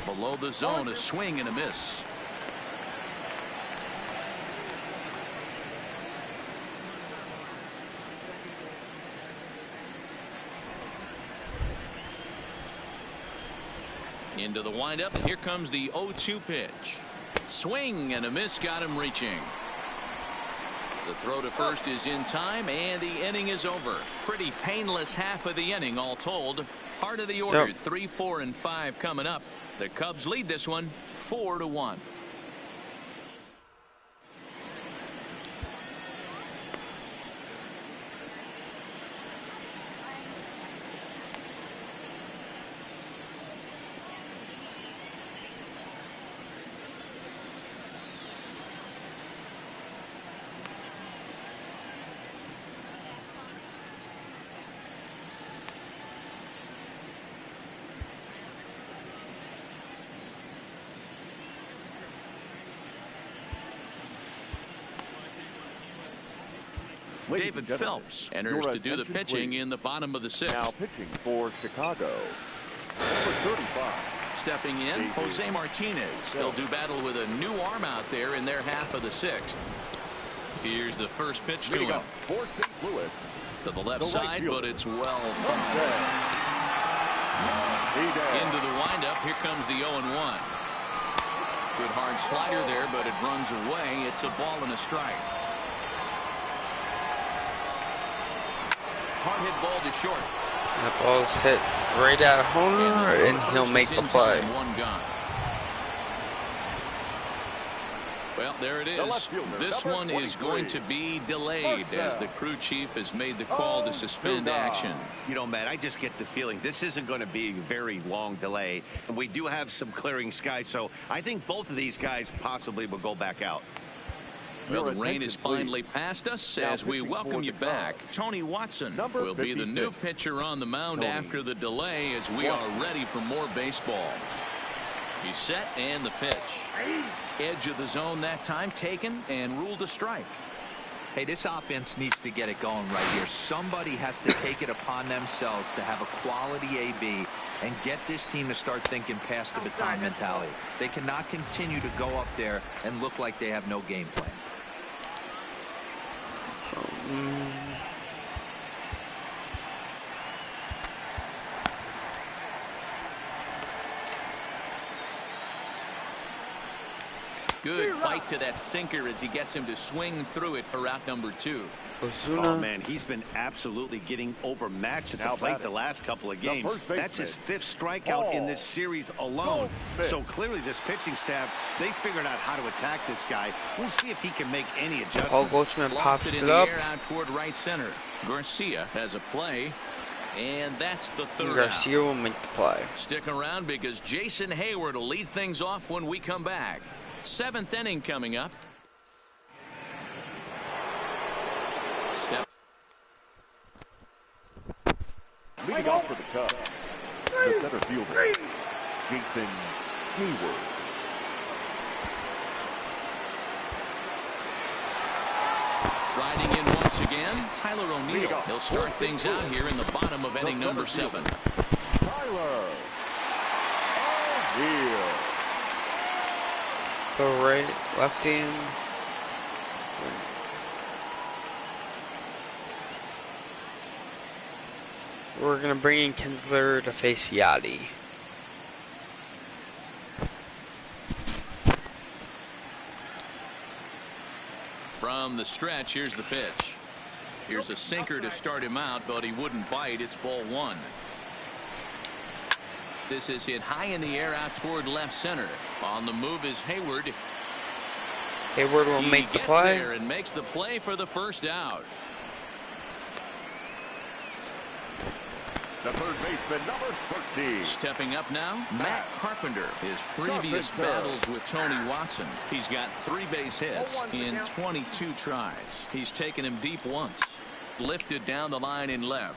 Below the zone, a swing and a miss. Into the windup, and here comes the 0-2 pitch. Swing and a miss, got him reaching. The throw to first is in time, and the inning is over. Pretty painless half of the inning, all told. Heart of the order, Yep. 3, 4, and 5 coming up. The Cubs lead this one 4-1. Ladies David and gentlemen, Phelps enters your to do the attention, pitching please. in the bottom of the 6th. Now pitching for Chicago. Number 35. Stepping in, JD. Jose Martinez. They'll do battle with a new arm out there in their half of the 6th. Here's the first pitch to Leading him. up for St. Louis. To the left The right side, fielder. but it's well fouled. He does. Into the windup. Here comes the 0-1. Good hard slider there, but it runs away. It's a ball and a strike. Hard hit ball to short. That ball's hit right at Homer, and he'll make the play. One gone. Well, there it is. This one is going to be delayed as the crew chief has made the call to suspend action. You know, Matt, I just get the feeling this isn't going to be a very long delay. And we do have some clearing skies, so I think both of these guys possibly will go back out. Well, the rain is finally past us as we welcome you back. Tony Watson will be the new pitcher on the mound after the delay as we are ready for more baseball. He's set and the pitch. Edge of the zone that time taken and ruled a strike. Hey, this offense needs to get it going right here. Somebody has to take it upon themselves to have a quality AB and get this team to start thinking past the baton mentality. They cannot continue to go up there and look like they have no game plan. Good bite to that sinker as he gets him to swing through it for out number 2. Ozuna. Oh, man, he's been absolutely getting overmatched at the plate the last couple of games. That's his 5th strikeout in this series alone. So clearly this pitching staff, they figured out how to attack this guy. We'll see if he can make any adjustments. Paul Goldschmidt pops it it up. Air out toward right center. Garcia has a play, and that's the 3rd Garcia out. will make the play. Stick around because Jason Hayward will lead things off when we come back. 7th inning coming up. Leading off for the Cubs, the center fielder, Jason Hayward. Riding in once again, Tyler O'Neill. He'll start things out here in the bottom of inning number 7. Tyler O'Neill. Throw right, left in. We're going to bring in Kinsler to face Yachty. From the stretch, here's the pitch. Here's a sinker to start him out, but he wouldn't bite. It's ball 1. This is hit high in the air out toward left center. On the move is Hayward. Hayward will make the play. He gets there and makes the play for the 1st out. The third baseman, number 13. Stepping up now, Matt Carpenter. His previous battles with Tony Watson. He's got 3 base hits in 22 tries. He's taken him deep once. Lifted down the line in left.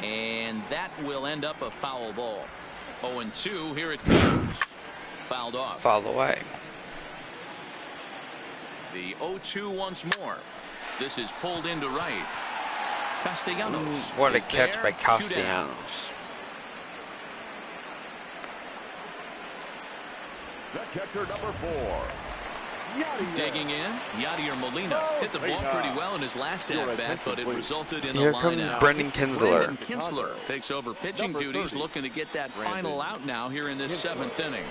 And that will end up a foul ball. 0-2, here it comes. Fouled off. Fouled away. The 0-2 once more. This is pulled into right. Castellanos. What a is catch there, by 2 down. Castellanos. The catcher, number 4. Digging in, Yadier Molina hit the ball pretty well in his last at-bat, but it resulted in Here a line comes out. Brendan Kinsler. Brendan Kinsler takes over pitching duties, looking to get that final out now here in this 7th inning.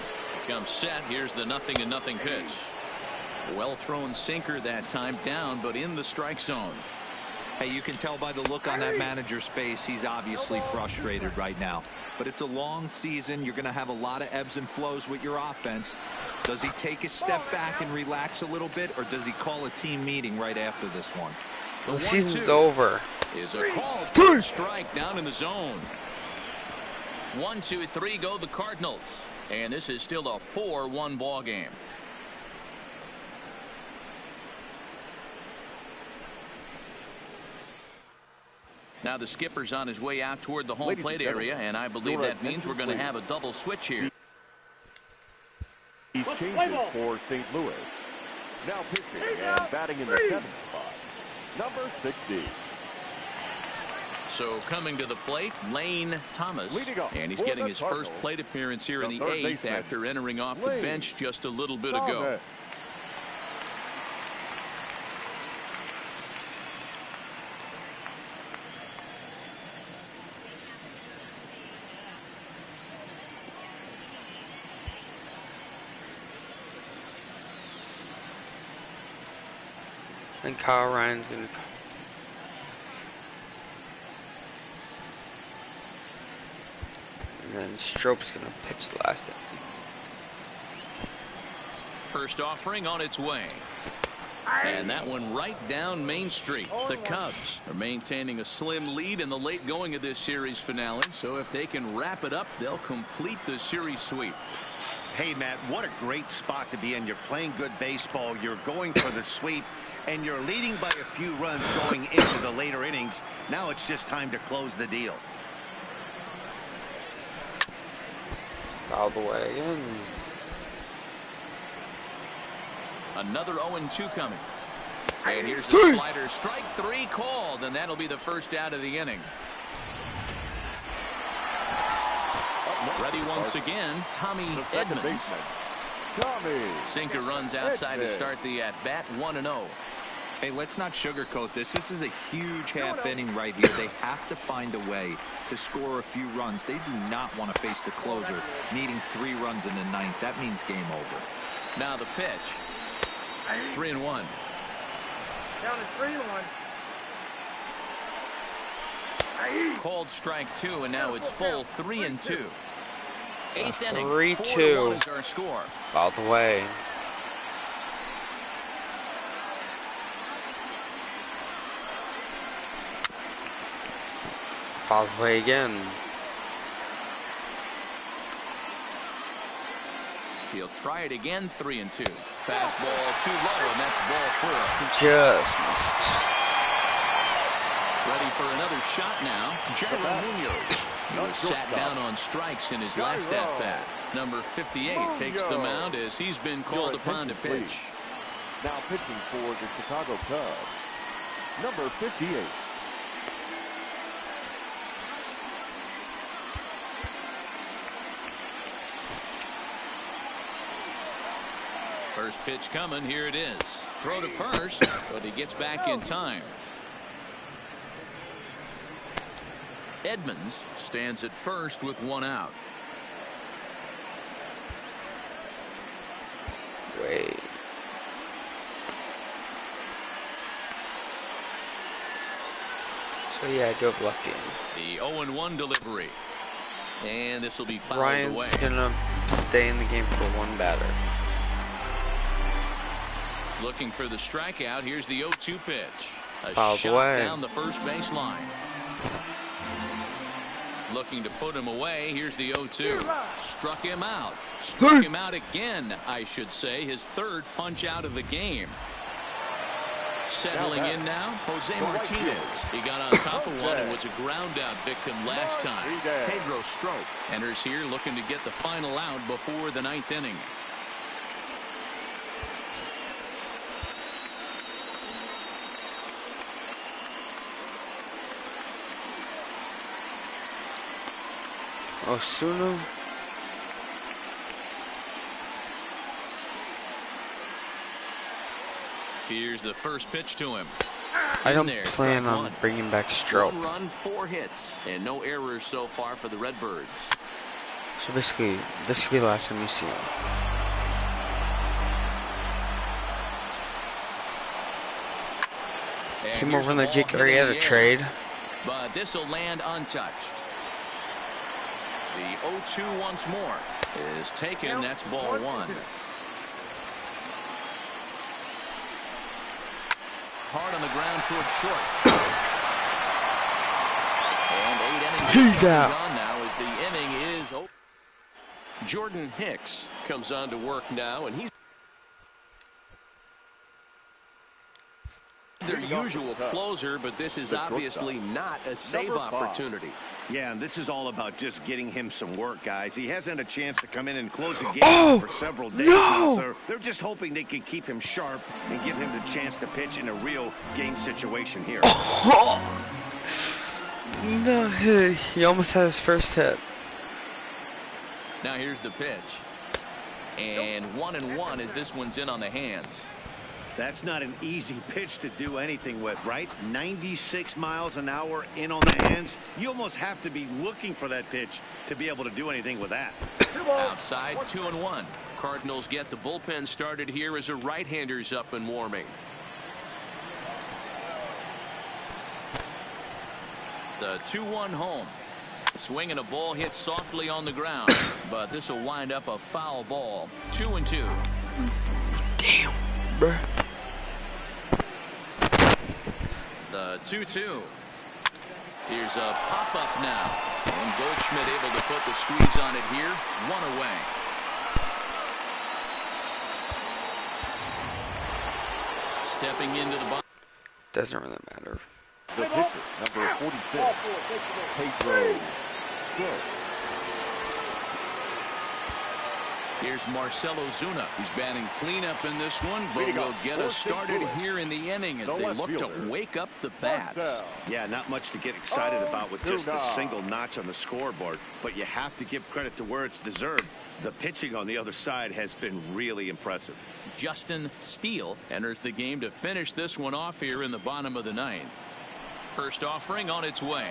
Comes set. Here's the 0-0 pitch. Well thrown sinker that time, down, but in the strike zone. Hey, you can tell by the look on that manager's face, he's obviously frustrated right now. But it's a long season. You're going to have a lot of ebbs and flows with your offense. Does he take a step back and relax a little bit, or does he call a team meeting right after this one? The season's over. Is a call. Strike down in the zone. 1, 2, 3 go the Cardinals. And this is still a 4-1 ball game. Now the skipper's on his way out toward the home plate area, and I believe that means we're going to have a double switch here. He changes for St. Louis. Now pitching and batting in the 7th spot, number 60. So coming to the plate, Lane Thomas, and he's getting his first plate appearance here in the 8th after entering off the bench just a little bit ago. And Kyle Ryan's gonna come. And then Strope's gonna pitch the last inning. First offering on its way. And that one right down Main Street. The Cubs are maintaining a slim lead in the late going of this series finale. So if they can wrap it up, they'll complete the series sweep. Hey, Matt, what a great spot to be in. You're playing good baseball. You're going for the sweep, and you're leading by a few runs going into the later innings. Now it's just time to close the deal. All the way in. Another 0-2 coming. And here's the slider. Strike 3 called, and that'll be the first out of the inning. Ready once again, Tommy Edmonds. Sinker runs outside to start the at-bat, 1-0. Hey, let's not sugarcoat this. This is a huge half inning right here. They have to find a way to score a few runs. They do not want to face the closer, needing 3 runs in the 9th. That means game over. Now the pitch. 3-1. Down to 3-1. Called strike 2, and now it's full 3-2. 8th inning. 3-2 is our score. Fouled away. Fouled away again. He'll try it again. 3-2. Fastball too low, and that's ball 4. Just missed. Ready for another shot now. Jairo Munoz. He was sat down on strikes in his last at-bat. Number 58 takes the mound as he's been called upon to pitch. Now pitching for the Chicago Cubs, number 58. First pitch coming. Here it is. Throw to first, but he gets back in time. Edmonds stands at first with 1 out. Wait. So yeah, I do have lefty. The 0-1 delivery. And this will be fouled Ryan's away. gonna stay in the game for 1 batter. Looking for the strikeout. Here's the 0-2 pitch. A Fouled shot away. down the first baseline. Looking to put him away. Here's the 0-2. Struck him out. Struck him out again, I should say. His 3rd punch out of the game. Settling in now, Jose Martinez. He got on top of one and was a ground out victim last time. Pedro Strop enters here looking to get the final out before the 9th inning. Osuna. Here's the first pitch to him. I don't there, plan strike on 1. bringing back Strope. 1 run, 4 hits, and no errors so far for the Redbirds. So basically, this could be the last time you see him. Came over in the Jake Arrieta trade. But this will land untouched. The 0-2 once more is taken. That's ball 1. Hard on the ground toward short. And 8 innings. He's out. On now as the inning is over. Jordan Hicks comes on to work now, and he's their usual closer, but this is obviously not a save opportunity. Yeah, and this is all about just getting him some work, guys. He hasn't had a chance to come in and close a game for several days now, so they're just hoping they can keep him sharp and give him the chance to pitch in a real game situation here. No, he almost had his first hit. Now here's the pitch. And 1-1 as this one's in on the hands. That's not an easy pitch to do anything with, right? 96 miles an hour in on the hands. You almost have to be looking for that pitch to be able to do anything with that. Outside, 2-1. Cardinals get the bullpen started here as a right-hander's up and warming. The 2-1 home. Swinging a ball hit softly on the ground, but this will wind up a foul ball. 2-2. Damn, bruh. The 2-2. Here's a pop-up now. And Goldschmidt able to put the squeeze on it here. 1 away. Stepping into the box. Doesn't really matter. The pitcher, number 46, Pedro Strop. Here's Marcell Ozuna. He's batting cleanup in this one, but will get us started here in the inning as they look to wake up the bats. Yeah, not much to get excited about with just a single notch on the scoreboard, but you have to give credit to where it's deserved. The pitching on the other side has been really impressive. Justin Steele enters the game to finish this one off here in the bottom of the 9th. First offering on its way.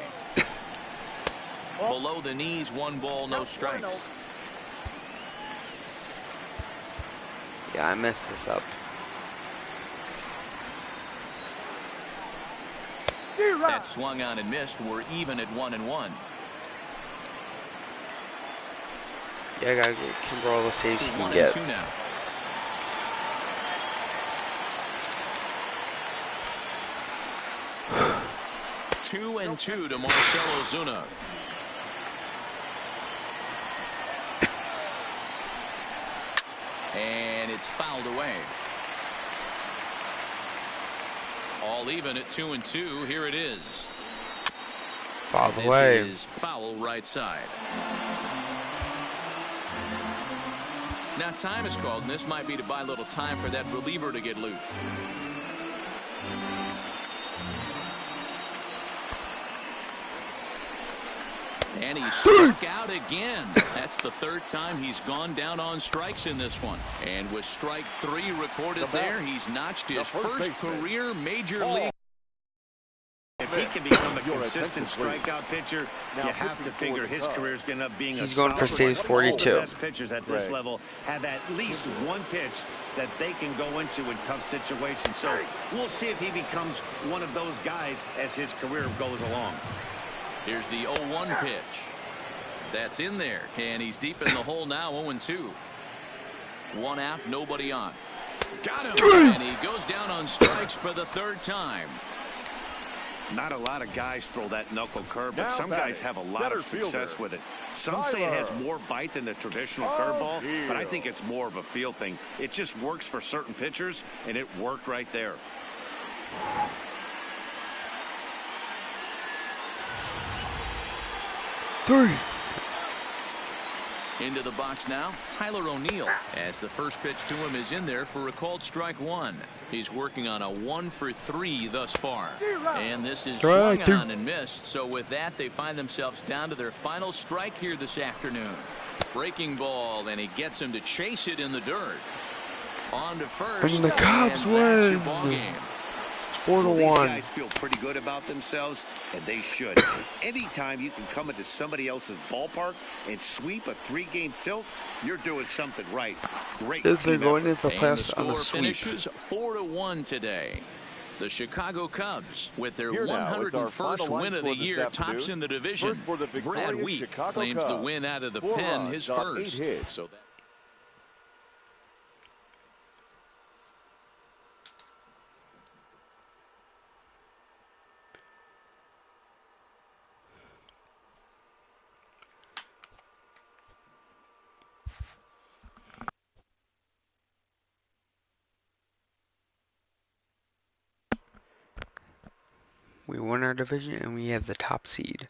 Below the knees, 1 ball, no strikes. Yeah, I messed this up. That swung on and missed. We're even at 1-1. Yeah, I gotta get Kimbrel all the saves he can 1 get. and 2 now. 2-2 to Marcell Ozuna. And it's fouled away. All even at 2-2. Here it is. Fouled away. This is foul right side. Now time is called, and this might be to buy a little time for that reliever to get loose. And he struck out again. That's the 3rd time he's gone down on strikes in this one. And with strike 3 recorded there, he's notched his first career major league. If he can become a consistent strikeout pitcher, you have to figure his career is going to end up being He's going for saves 42. The best pitchers at this level have at least one pitch that they can go into in tough situations. So we'll see if he becomes one of those guys as his career goes along. Here's the 0-1 pitch. That's in there, and he's deep in the hole now. 0-2. 1 out, nobody on. Got him, and he goes down on strikes for the 3rd time. Not a lot of guys throw that knuckle curve, but some guys have a lot of success with it. Some say it has more bite than the traditional curveball, but I think it's more of a feel thing. It just works for certain pitchers, and it worked right there. Into the box now, Tyler O'Neill, as the first pitch to him is in there for a called strike 1. He's working on a 1 for 3 thus far. And this is swung on and missed. So with that, they find themselves down to their final strike here this afternoon. Breaking ball, and he gets him to chase it in the dirt. On to first. And the Cubs win. 4-1. These guys feel pretty good about themselves, and they should. Anytime you can come into somebody else's ballpark and sweep a 3-game tilt, you're doing something right. Great team They're going into the and playoffs the on a score sweep. finishes 4-1 today. The Chicago Cubs, with their Here now is our 101st final win of the line score year, this tops afternoon. in the division. First for the victorious Brad Week Chicago claims the Cubs. win out of the 4 pen, runs his on 8 first. hits. So that We won our division and we have the top seed.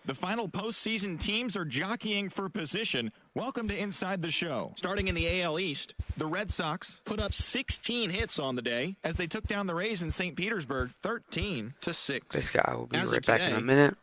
The final postseason teams are jockeying for position. Welcome to Inside the Show. Starting in the AL East, the Red Sox put up 16 hits on the day as they took down the Rays in St. Petersburg 13-6. This guy will be As right of back in today, a minute.